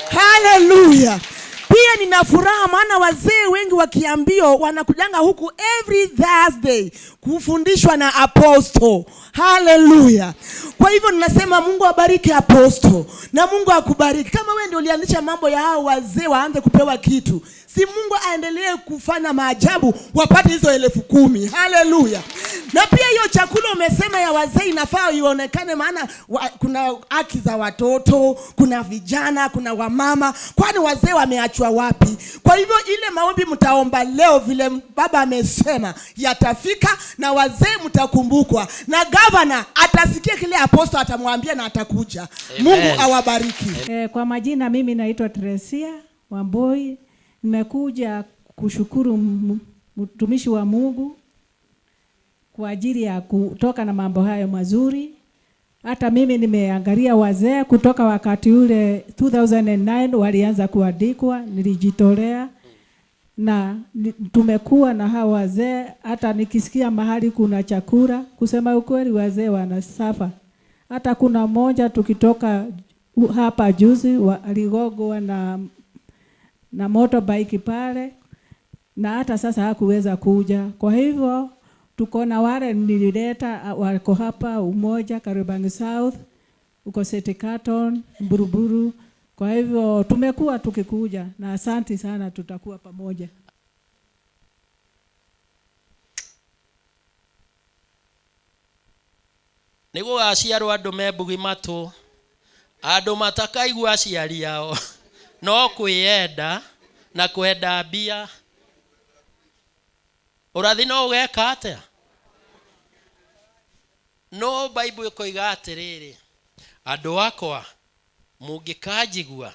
Haleluya. Pia nina furaha maana wazee wengi wa Kiambio wanakujanga huku every Thursday kufundishwa na apostle. Haleluya. Kwa hivyo ninasema Mungu abariki apostle na Mungu akubariki. Kama wewe ndio ulianzisha mambo ya hao wazee waanze kupewa kitu, si Mungu aendelee kufanya maajabu wapate hizo 10,000. Haleluya. Na pia hiyo chakula umesema ya wazee inafaa ionekane maana kuna haki za watoto, kuna vijana, kuna wamama. Kwani wazee wameachwa wapi? Kwa hivyo ile maombi mtaomba leo vile baba amesema yatafika na wazee mtakumbukwa. Na governor atasikia kile apostle atamwambia na atakuja. Amen. Mungu awabariki. Kwa majina mimi naitwa Teresia Wamboi. Nimekuja kushukuru mtumishi wa Mungu kwa ajili ya kutoka na mambo hayo mazuri. Hata mimi nimeangalia wazee kutoka wakati ule 2009 walianza kuandikwa, nilijitolea na tumekuwa na hao wazee. Hata nikisikia mahali kuna chakula, kusema ukweli wazee wanasafa. Hata kuna mmoja tukitoka hapa juzi aligogwa na motorbike pale na hata sasa hakuweza kuja. Kwa hivyo tuko na wale nilileta wako hapa Umoja, Kariobangi South, uko City Carton, Buruburu. Kwa hivyo tumekuwa tukikuja na asante sana, tutakuwa pamoja. Nigo aciarwo andu mebugi matu andu matakaigua aciari ao no kwiyenda na kwenda mbia. Urathi no ugeka atia? No Bible ikoiga atiriri, andu akwa mungikajigua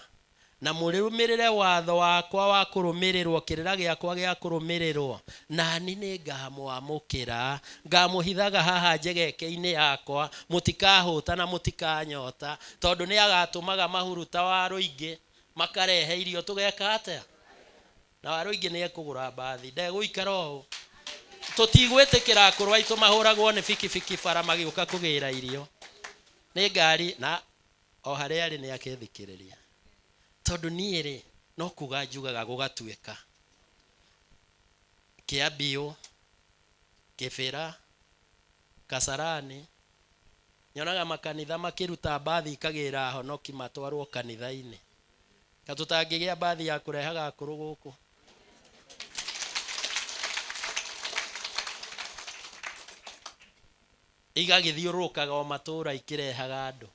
na murumirire watho wakwa wa kurumirirwo kirira giakwa gia kurumirirwo, nani ni ngamwamukira, ngamuhithaga haha njegeke-ini yakwa, mutikahuta na mutikanyota, tondu ni agatumaga mahuruta wa ruingi makarehe irio tugeka atia? Na wa ruingi ni ekugura bathi ndegũikara ũũ. Tutigwĩtĩkĩra akũrũ aitũ mahũragwo nĩ bikibiki bara magĩũka kũgĩra irio nĩ ngari, na o harĩa arĩ nĩ akethikĩrĩria. Tondu niĩ rĩ no kuga njugaga gũgatuĩka Kiambio, Kĩbĩra, Kasarani, nyonaga makanitha makĩruta bathi ikagĩra ahonoki matwarwo kanitha-inĩ. Katutangĩgĩa bathi ya kũrehaga akũrũ gũkũ. Igagĩthiũrũrũkaga o matũra ikĩrehaga andũ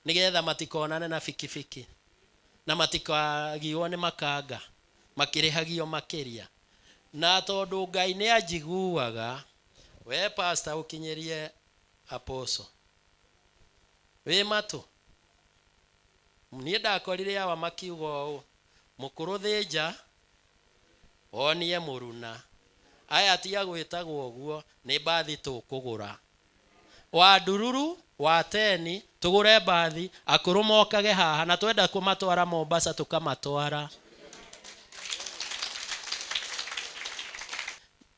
nĩgetha matikonane na bikibiki na matikagio nĩ makanga makĩrĩhagio makĩria. Na tondũ Ngai nĩ anjiguaga, we pastor ũkinyĩrie apostle wĩ matũ. Niĩ ndakorire awa makiuga ũũ, mũkũrũ thĩnja onie mũruna, aya tia gwĩtagwo ũguo, nĩ bathi tũkũgũra wa ndururu wa 10 tugure bathi akũrũ mokage haha na twenda kũmatwara Mombasa tukamatwara.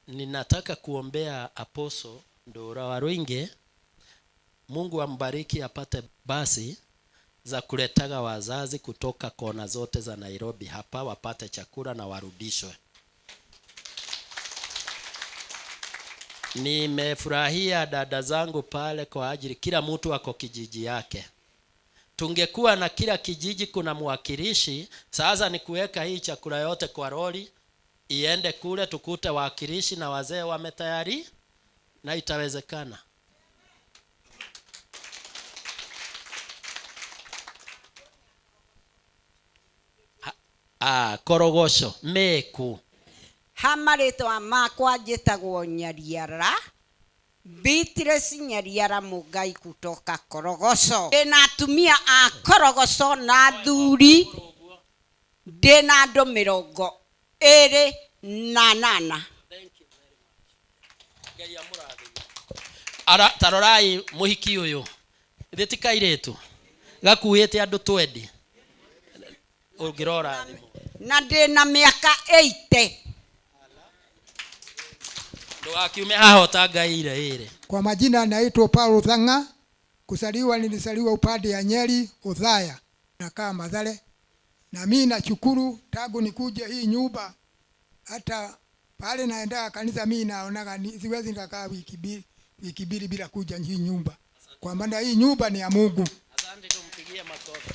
Ninataka kuombea apostle Ndũra wa Ruingi, Mungu ambariki apate basi za kuletaga wazazi kutoka kona zote za Nairobi hapa wapate chakula na warudishwe. Nimefurahia dada zangu pale kwa ajili kila mtu ako kijiji yake. Tungekuwa na kila kijiji kuna mwakilishi, sasa ni kuweka hii chakula yote kwa lori iende kule tukute wakilishi na wazee wametayari na itawezekana. Korogosho meku Hamaritwa makwa njĩtagwo Nyariara, Beatrice Nyariara Mugai kutoka Korogoso. Ndina atumia a Korogoso na thuri ndina andu 28. Ara tarorai muhiki uyu thitika iretu gakuite andu 20 ungirora thimu na ndina miaka 80. Ndugakiume haha utangaire ire. Kwa majina naitwa Paulo Thanga. Nilisaliwa upande ya Nyeri, Othaya. Nakaa Mathare. Na mimi nashukuru tangu nikuje hii nyumba, hata pale naenda kanisa mimi naonaga siwezi nikakaa wiki mbili bila kuja hii nyumba. Kwa maana hii nyumba ni ya Mungu. Asante, tumpigie makofi.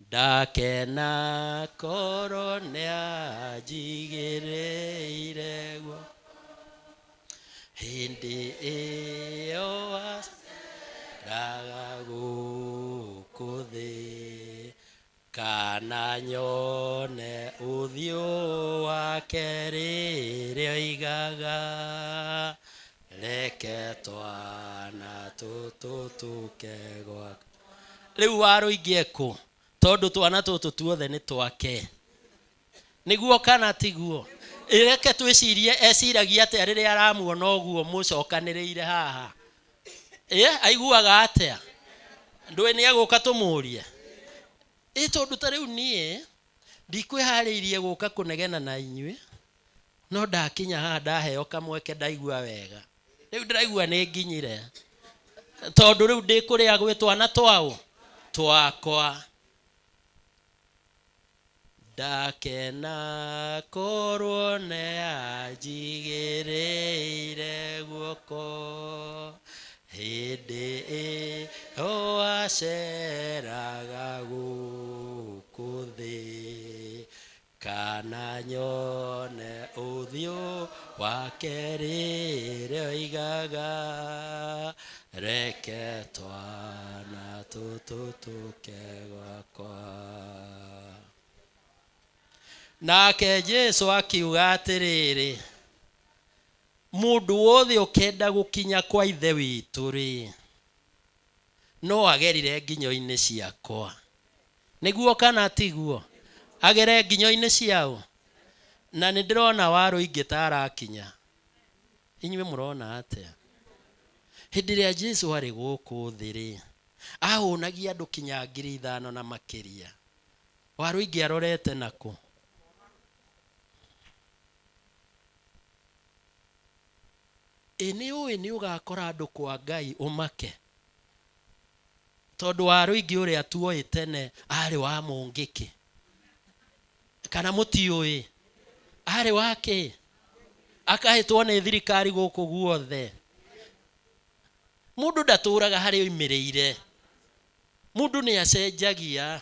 Dakena koronia jigereire gwo hindi iyo aseraga gukuthi kana nyone uthio wake ririo igaga reke twana tututuke gwaka. Riu waruingie ku tondu twana tutu tuothe ni twake niguo kana tiguo. Ireke twicirie eciragia atia riria aramuona oguo mucokaniriire haha aiguaga atia ndwe ni aguka tumurie tondu ta riu nie ndikwihariirie guka kunegena na inyue no ndakinya haha ndaheo kamweke ndaigua wega riu ndiraigua ni nginyire tondu riu ndikuria gwitwana twakwa dakena korone ajigereire guoko hede oaceraga gukuthi kana nyone uthio wake ririo igaga reke twana tututuke gwakwa. Nake Jesu akiuga atiriri mundu wothe ukenda gukinya kwa ithe witu ri no agerire nginyo-ini ciakwa niguo kana tiguo agere nginyo-ini ciao na nindirona waru ingitarakinya inywe murona atia hindi ria Jesu ari guku thiri ahunagia andu kinya 5,000 na makiria waru ingi arorete naku ni ugakora andu kwa Ngai umake tondu waru ingi uria tuoi tene ari wa mungiki kana mutioi ari wake akahitwo ni thirikari guku guothe. Mundu ndaturaga hari oimiriire mundu ni acenjagia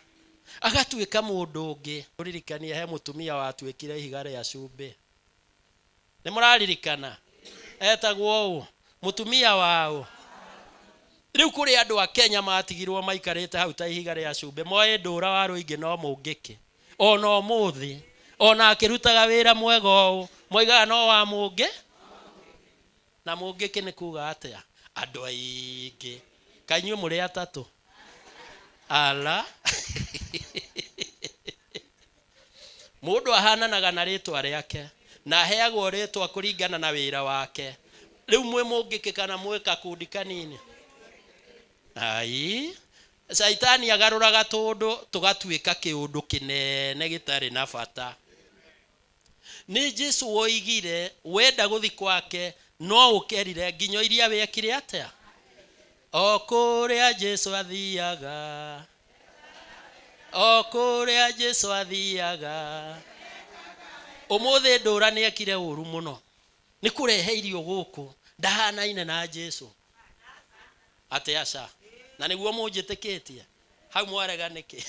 agatuika mundu ungi. Uririkania he mutumia watuikire ihiga ria cumbi ni muraririkana etagwo mutumia wao. Riu kuri andu a Kenya matigirwo maikarite hau ta ihiga ria cumbi moe ndura waru ingi no mungiki ona muthi ona akirutaga wira mwega o moigaga no wa mungi na mungiki ni kuga atia andu aingi kanywe muri atatu ala mundu ahananaga na ritwa riake na heagwo ritwa kuringana na wira wake. Riu mwe mungiki kana mweka kundi kanini ai Saitani agaruraga tundu tugatuika kiundu kinene gitari na bata. Ni Jesu woigire wenda guthi kwake no ukerire nginyo iria wekire atia o kuria Jesu athiaga o kuria Jesu athiaga. Umuthi ndura ni ekire uru muno ni kurehe irio guku ndahanaine na Jesu atia aca na niguo munjitikitie hau mwarega niki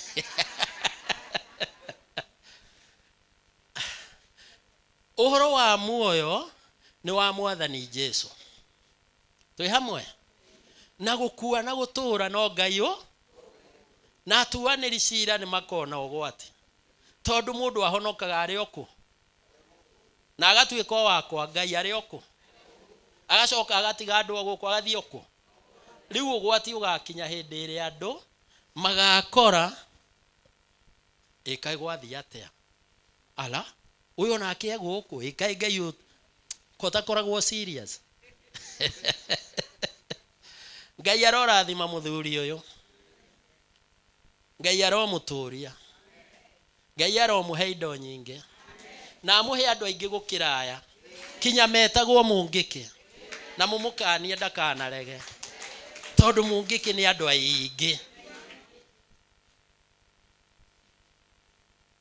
uhoro wa muoyo ni wa Mwathani Jesu twi hamwe na gukua na gutura no Ngai na atuaniri cira ni makona ugwati tondu mundu ahonokaga ari oku na agatuika wakwa Ngai ari oku agacoka agatiga andũ gũkũ agathiĩ ũkũ. Rĩu ũgwati ũgakinya hĩndĩ ĩrĩa andũ magakora ĩkaĩ gwathiĩ atĩa, ala ũyũ nake gũkũ ĩkaĩ Ngai kotakoragwo serious. Ngai arorathima mũthuri ũyũ, Ngai aromũtũria, Ngai aromũhe indo nyingĩ, na amũhe andũ aingĩ gũkĩra aya, kinya metagwo Mũngĩkĩ, na mũmũkanie ndakanarege, tondũ Mũngĩkĩ nĩ andũ aingĩ.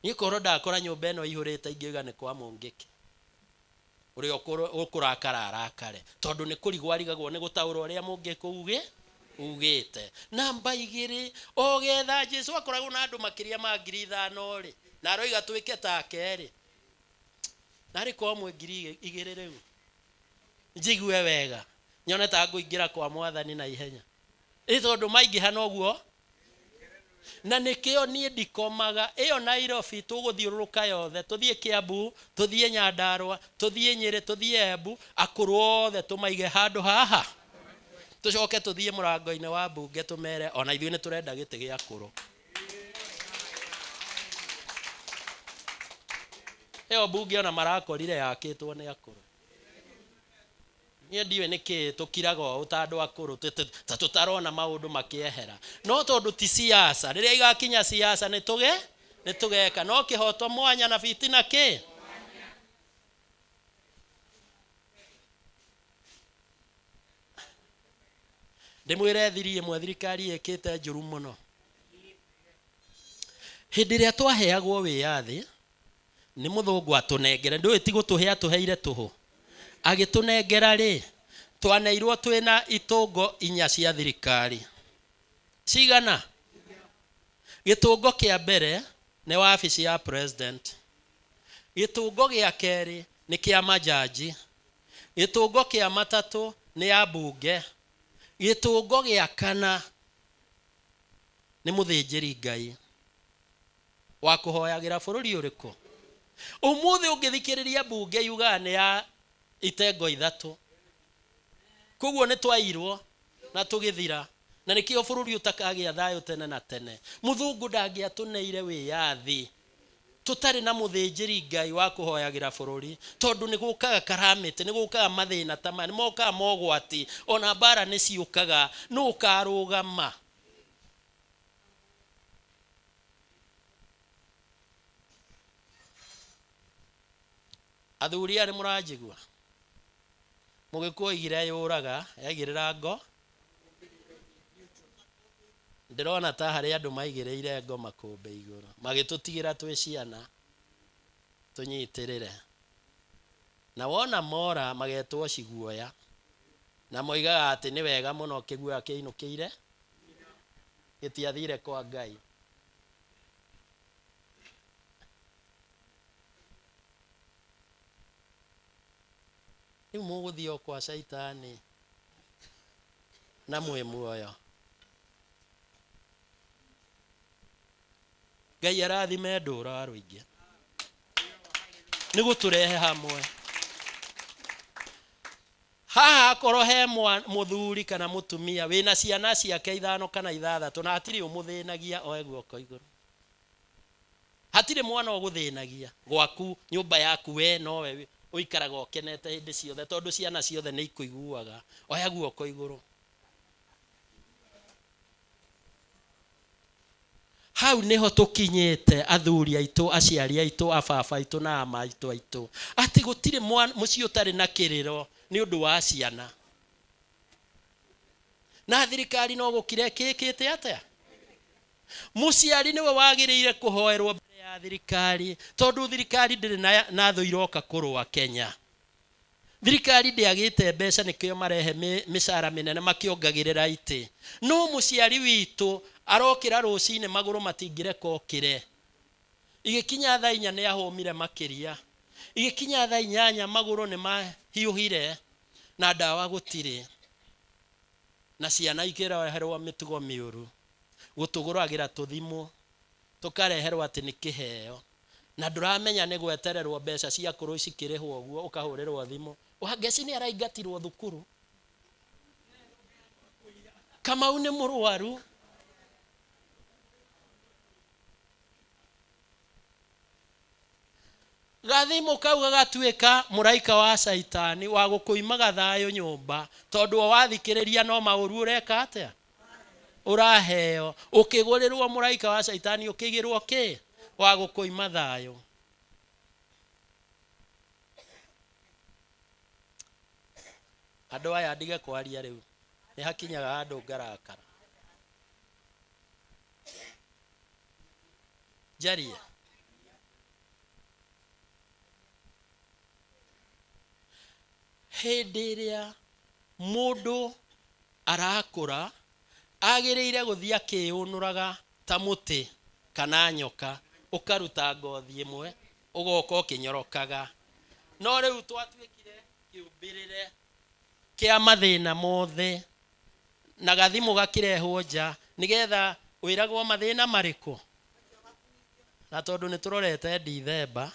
Niĩ korwo ndakora nyũmba ĩno ihũrĩte ingĩuga nĩ kwa Mũngĩkĩ, ũrĩa ũkũrakara arakare, tondũ nĩ kũrigwo arigagwo nĩ gũtaũra ũrĩa Mũngĩkĩ ugĩte. Namba 2, ogetha Jesũ akoragwo na andũ makĩria ma 5,000 rĩ, na aroiga twĩke take rĩ, narĩ kwa 2,000 rĩu njigue wega nyone ta ngũingĩra kwa Mwathani na ihenya, tondũ maingĩha noguo. Na nĩkĩo niĩ ndikomaga ĩyo Nairobi tũgũthiũrũrũka yothe, tũthiĩ Kiambu, tũthiĩ Nyandarua, tũthiĩ Nyĩrĩ, tũthiĩ Embu, akũrũ othe tũmaige handũ haha, tũcoke tũthiĩ mũrango-inĩ wa mbunge tũmere ona ithuĩ nĩ tũrenda gĩtĩ gĩa akũrũ. Ĩyo mbunge ona marakorire yakĩtwo nĩ akũrũ. Niĩ ndiũĩ nĩkĩ tũkiraga ũũ ta andũ akũrũ ta tũtarona maũndũ makĩehera, no tondũ ti siasa. Rĩrĩa igakinya siasa nĩ tũgeka, no kĩhoto mwanya na fitina kĩ. Ndĩmwĩre thiri ĩmwe thirikari ĩkĩte njũru mũno. Hĩndĩ ĩrĩa twaheagwo wĩyathi nĩ mũthũngũ atũnengere, ndũĩ ti gũtũhe atũheire tũhũ, agĩtũnengera rĩ, twaneirwo twĩna itũngo 4 cia thirikari. Cigana? Gĩtũngo kĩa mbere nĩ wabici ya president, gĩtũngo gĩa kerĩ nĩ kĩa majaji, gĩtũngo kĩa matatũ nĩ ya mbunge, gĩtũngo gĩa kana nĩ mũthĩnjĩri Ngai. Wa kũhoyagĩra bũrũri ũrĩkũ? Ũmũthĩ ũngĩthikĩrĩria mbunge yugaga nĩ ya itengo 3, koguo nĩ twairwo na tũgĩthira, na nĩkĩo bũrũri ũtakagĩa thayũ tene na tene. Mũthũngũ ndangĩatũneire wĩyathi tũtarĩ na mũthĩnjĩri Ngai wa kũhoyagĩra bũrũri, tondũ nĩ gũkaga karamĩte, nĩ gũkaga mathĩna ta maya, nĩ mokaga mogwati, ona mbara nĩ ciũkaga, nũ ũkarũgama? Athuri arĩ mũranjigua? Mũgĩkũyũ oigire yũraga yaigĩrĩra ngo. Ndĩrona ta harĩ andũ maigĩrĩire ngo makũmbĩ igũrũ, magĩtũtigĩra twĩ ciana tũnyitĩrĩre, na wona mora magetwo ciguoya, na moigaga atĩ nĩ wega mũno kĩguoya kĩinũkĩire gĩtiathire kwa Ngai. Rĩu mũgũthiĩ o kwa Caitani na mwĩ muoyo. Ngai arathime ndũra rũingĩ nĩ gũtũrehe hamwe. Haha akorwo he mũthuri kana mũtumia wĩna ciana ciake 5 kana 6 na hatirĩ ũmũthĩnagia, oe guoko igũrũ. Hatirĩ mwana ũgũthĩnagia gwaku, nyũmba yaku we nowe ũikaraga ũkenete hĩndĩ ciothe, tondũ ciana ciothe nĩ ikũiguaga, oya guoko igũrũ. Hau niho tukinyite athuri aitũ, aciari aitũ, ababa aitũ na ama aitũ, ati gũtirĩ mũciĩ ũtarĩ na kĩrĩro nĩ ũndũ wa ciana. Na thirikari no gũkire kĩkĩte atĩa? Mũciari nĩwe wagĩrĩire kũhoerwo mbere ya thirikari, tondũ thirikari ndĩrĩ na thũ iroka kũrũa Kenya. Thirikari ndĩagĩte mbeca, nĩkĩo marehe mĩcara mĩnene makĩongagĩrĩra itĩ. No mũciari witũ arokĩra rũcinĩ magũrũ matingĩreka okĩre, igĩkinya thaa 4 nĩ ahũmire makĩria, igĩkinya thaa 8 magũrũ nĩ mahiũhire na ndawa gũtirĩ, na ciana ikĩreherwo mĩtugo mĩũru, gũtũgũragĩra tũthimũ, tũkareherwo atĩ nĩ kĩheo. na nduramenya nĩ gwetererwo mbeca cia kũrũ cikĩrĩhwo ũguo ũkahũrĩrwo thimũ Wangeci nĩ araingatirwo thukuru Kamau nĩ mũrwaru gathimu kau gagatuĩka mũraika wa Saitani wa gũkũimaga thayũ nyũmba tondũ wathikĩrĩria no maũru ũreka atĩa ũraheo ũkĩgũrĩrwo mũraika wa Saitani ũkĩgĩrwo kĩ wa gũkũima thayũ andũ aya ndige kwaria rĩu nĩ hakinyaga andũ ngarakara jaria hĩndĩ ĩrĩa mũndũ arakũra agĩrĩire gũthiĩ akĩũnũraga ta mũtĩ kana nyoka ũkaruta ngothi ĩmwe ũgoka ũkĩnyorokaga no rĩu twatuĩkire kĩũmbĩrĩre kĩa mathĩna mothe na gathimu gakĩrehwo nja nĩgetha wĩragwo mathĩna marĩkũ na tondũ nĩ tũrorete Dithemba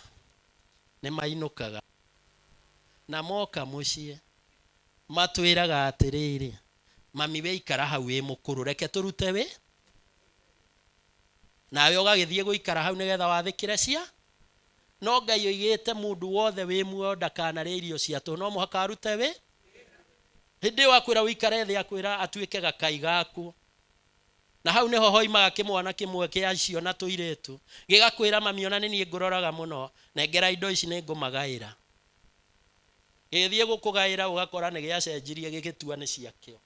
nĩ mainũkaga na moka mũciĩ matwĩraga atĩrĩrĩ mami we ikara hau wĩ mũkũrũ reke tũrute wĩ nawe ũgagĩthiĩ gũikara hau nĩgetha wathĩkĩre cia no Ngai oigĩte mũndũ wothe wĩ muoyo ndakanarĩe irio cia tũhũ no mũhaka arute wĩ hĩndĩ ĩyo akwĩra ũikare thĩ akwĩra atuĩke gakai gaku na hau nĩho hoimaga kĩmwana kĩmwe kĩa icio na tũirĩtu gĩgakwĩra mami ona nĩ niĩ ngũroraga mũno nengera indo ici nĩ ngũmagaĩra gĩthiĩ gũkũgaĩra ũgakora nĩ gĩacenjirie gĩgĩtua nĩ ciakĩo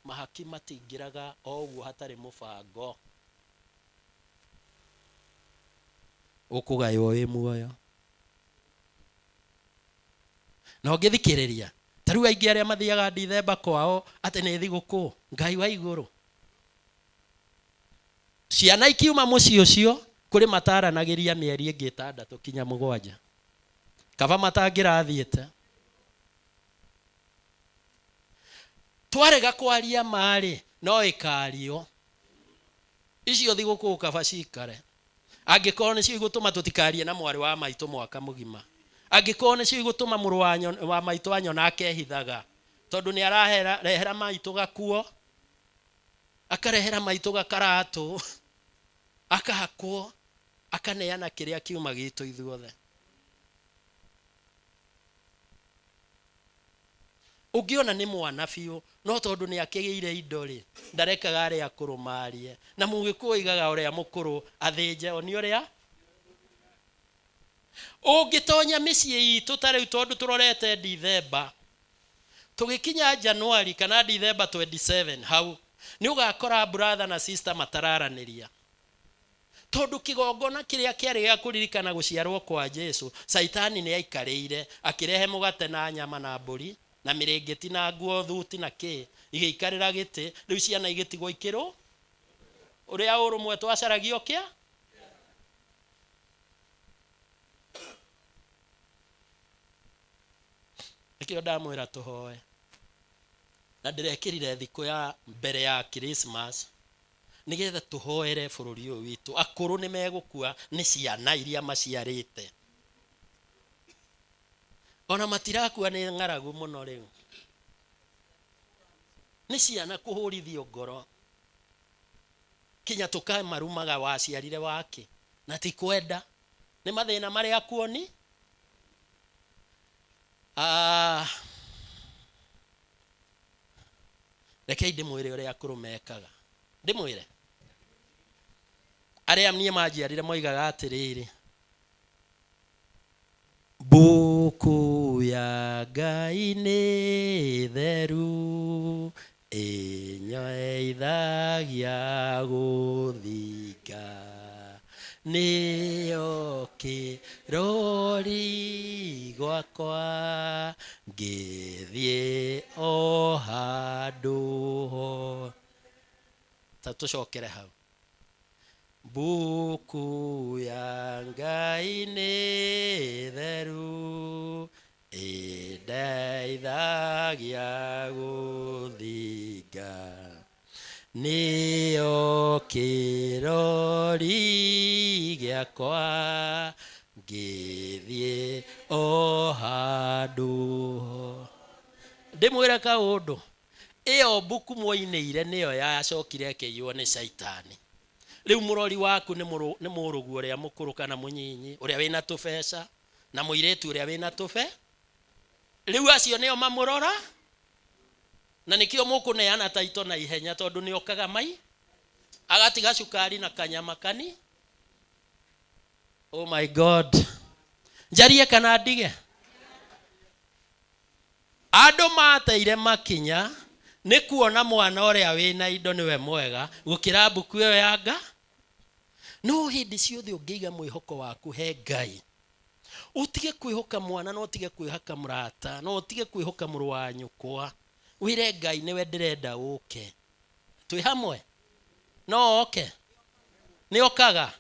mahaki matingĩraga o ũguo hatarĩ mũbango ũkũgaywo wĩ muoyo na ũngĩthikĩrĩria tarĩu aingĩ arĩa mathiaga Dithemba kwao atĩ nĩ thigũkũ Ngai wa igũrũ ciana ikiuma mũciĩ ũcio kũrĩ mataranagĩria mĩeri ĩngĩ 6 kinya 7 kaba matangĩrathiĩte twarega kwaria marĩ no ĩkario icio thigũkũ kaba cikare angĩkorwo nĩ cigũtũma tũtikarie na mwarĩ wa maitũ mwaka mũgima angĩkorwo nĩ cigũtũma mũrũ wa maitũ anyona akehithaga tondũ nĩ arahera maitũ gakuo akarehera maitũ gakaratũ akahakwo akaneana kĩrĩa kiuma gitũ ithuothe ũngĩona nĩ mwana biũ no tondũ nĩ akĩgĩire indo rĩ ndarekaga arĩa akũrũ marie na mũgĩkũigaga ũrĩa mũkũrũ athĩnje o nĩ ũrĩa ũngĩtonya mĩciĩ itũ tarĩu tondũ tũrorete Dithemba tũgĩkinya Januari kana Dithemba 27 hau nĩ ũgakora brother na sister matararanĩria tondũ kĩgongona kĩrĩa kĩarĩ gĩa kũririkana gũciarwo kwa Jesũ Saitani nĩ aikarĩire akĩrehe mũgate na nyama na mbũri na mĩrĩngĩti na nguo thuti na kĩ igĩikarĩra gĩtĩ rĩu ciana igĩtigwo ikĩrũ ũrĩa ũrũmwe twacaragio kĩa nĩkĩo ndamwĩra tũhoe na ndĩrekĩrire thikũ ya mbere ya Christmas nĩgetha tũhoere bũrũri ũyũ witũ akũrũ nĩ megũkua nĩ ciana iria maciarĩte ona matirakua nĩ ng'aragu mũno rĩu nĩ ciana kũhũrithio ngoro kinya tũkamarumaga waciarire wake na ti kwenda nĩ mathĩna marĩa kuoni rekei ndĩmwĩre ũrĩa akũrũ mekaga ndĩmwĩre arĩa niĩ manjiarire moigaga atĩrĩrĩ mbuku ya Ngai nĩ theru ĩnyoithagia gũthinga nĩyo kĩrori gwakwa ngĩthiĩ o handũ ho ta tũcokere hau mbuku ya Ngai nĩ theru ĩndeithagia gũthinga nĩyo kĩrori gĩa rĩakwa ngĩthiĩ o handũ. Ndĩmwĩre kaũndũ, ĩyo mbuku mwoinĩire nĩyo yacokire ĩkĩiywo nĩ Shaitani. Rĩu mũrori waku nĩ mũrũgu ũrĩa mũkũrũ kana mũnyinyi, ũrĩa wĩna tũbeca, na mũirĩtu ũrĩa wĩna tũbe. Rĩu acio nĩo mamũrora, na nĩkĩo mũkũneana taito na ihenya, tondũ nĩ okaga mai agatiga cukari na kanyama kani. Oh my God, njarie kana ndige? Andũ mateire makinya nĩ kuona mwana ũrĩa wĩna indo nĩwe mwega gũkĩra mbuku ĩyo yanga. No hĩndĩ ciothe ũngĩiga mwĩhoko waku he Ngai, utige kwĩhoka mwana, no utige kwĩhoka mũrata, no utige kwĩhoka mũrũ wa nyũkwa, wĩre Ngai nĩwe ndĩrenda ũke. Twĩ hamwe? No oke? Nĩ okaga?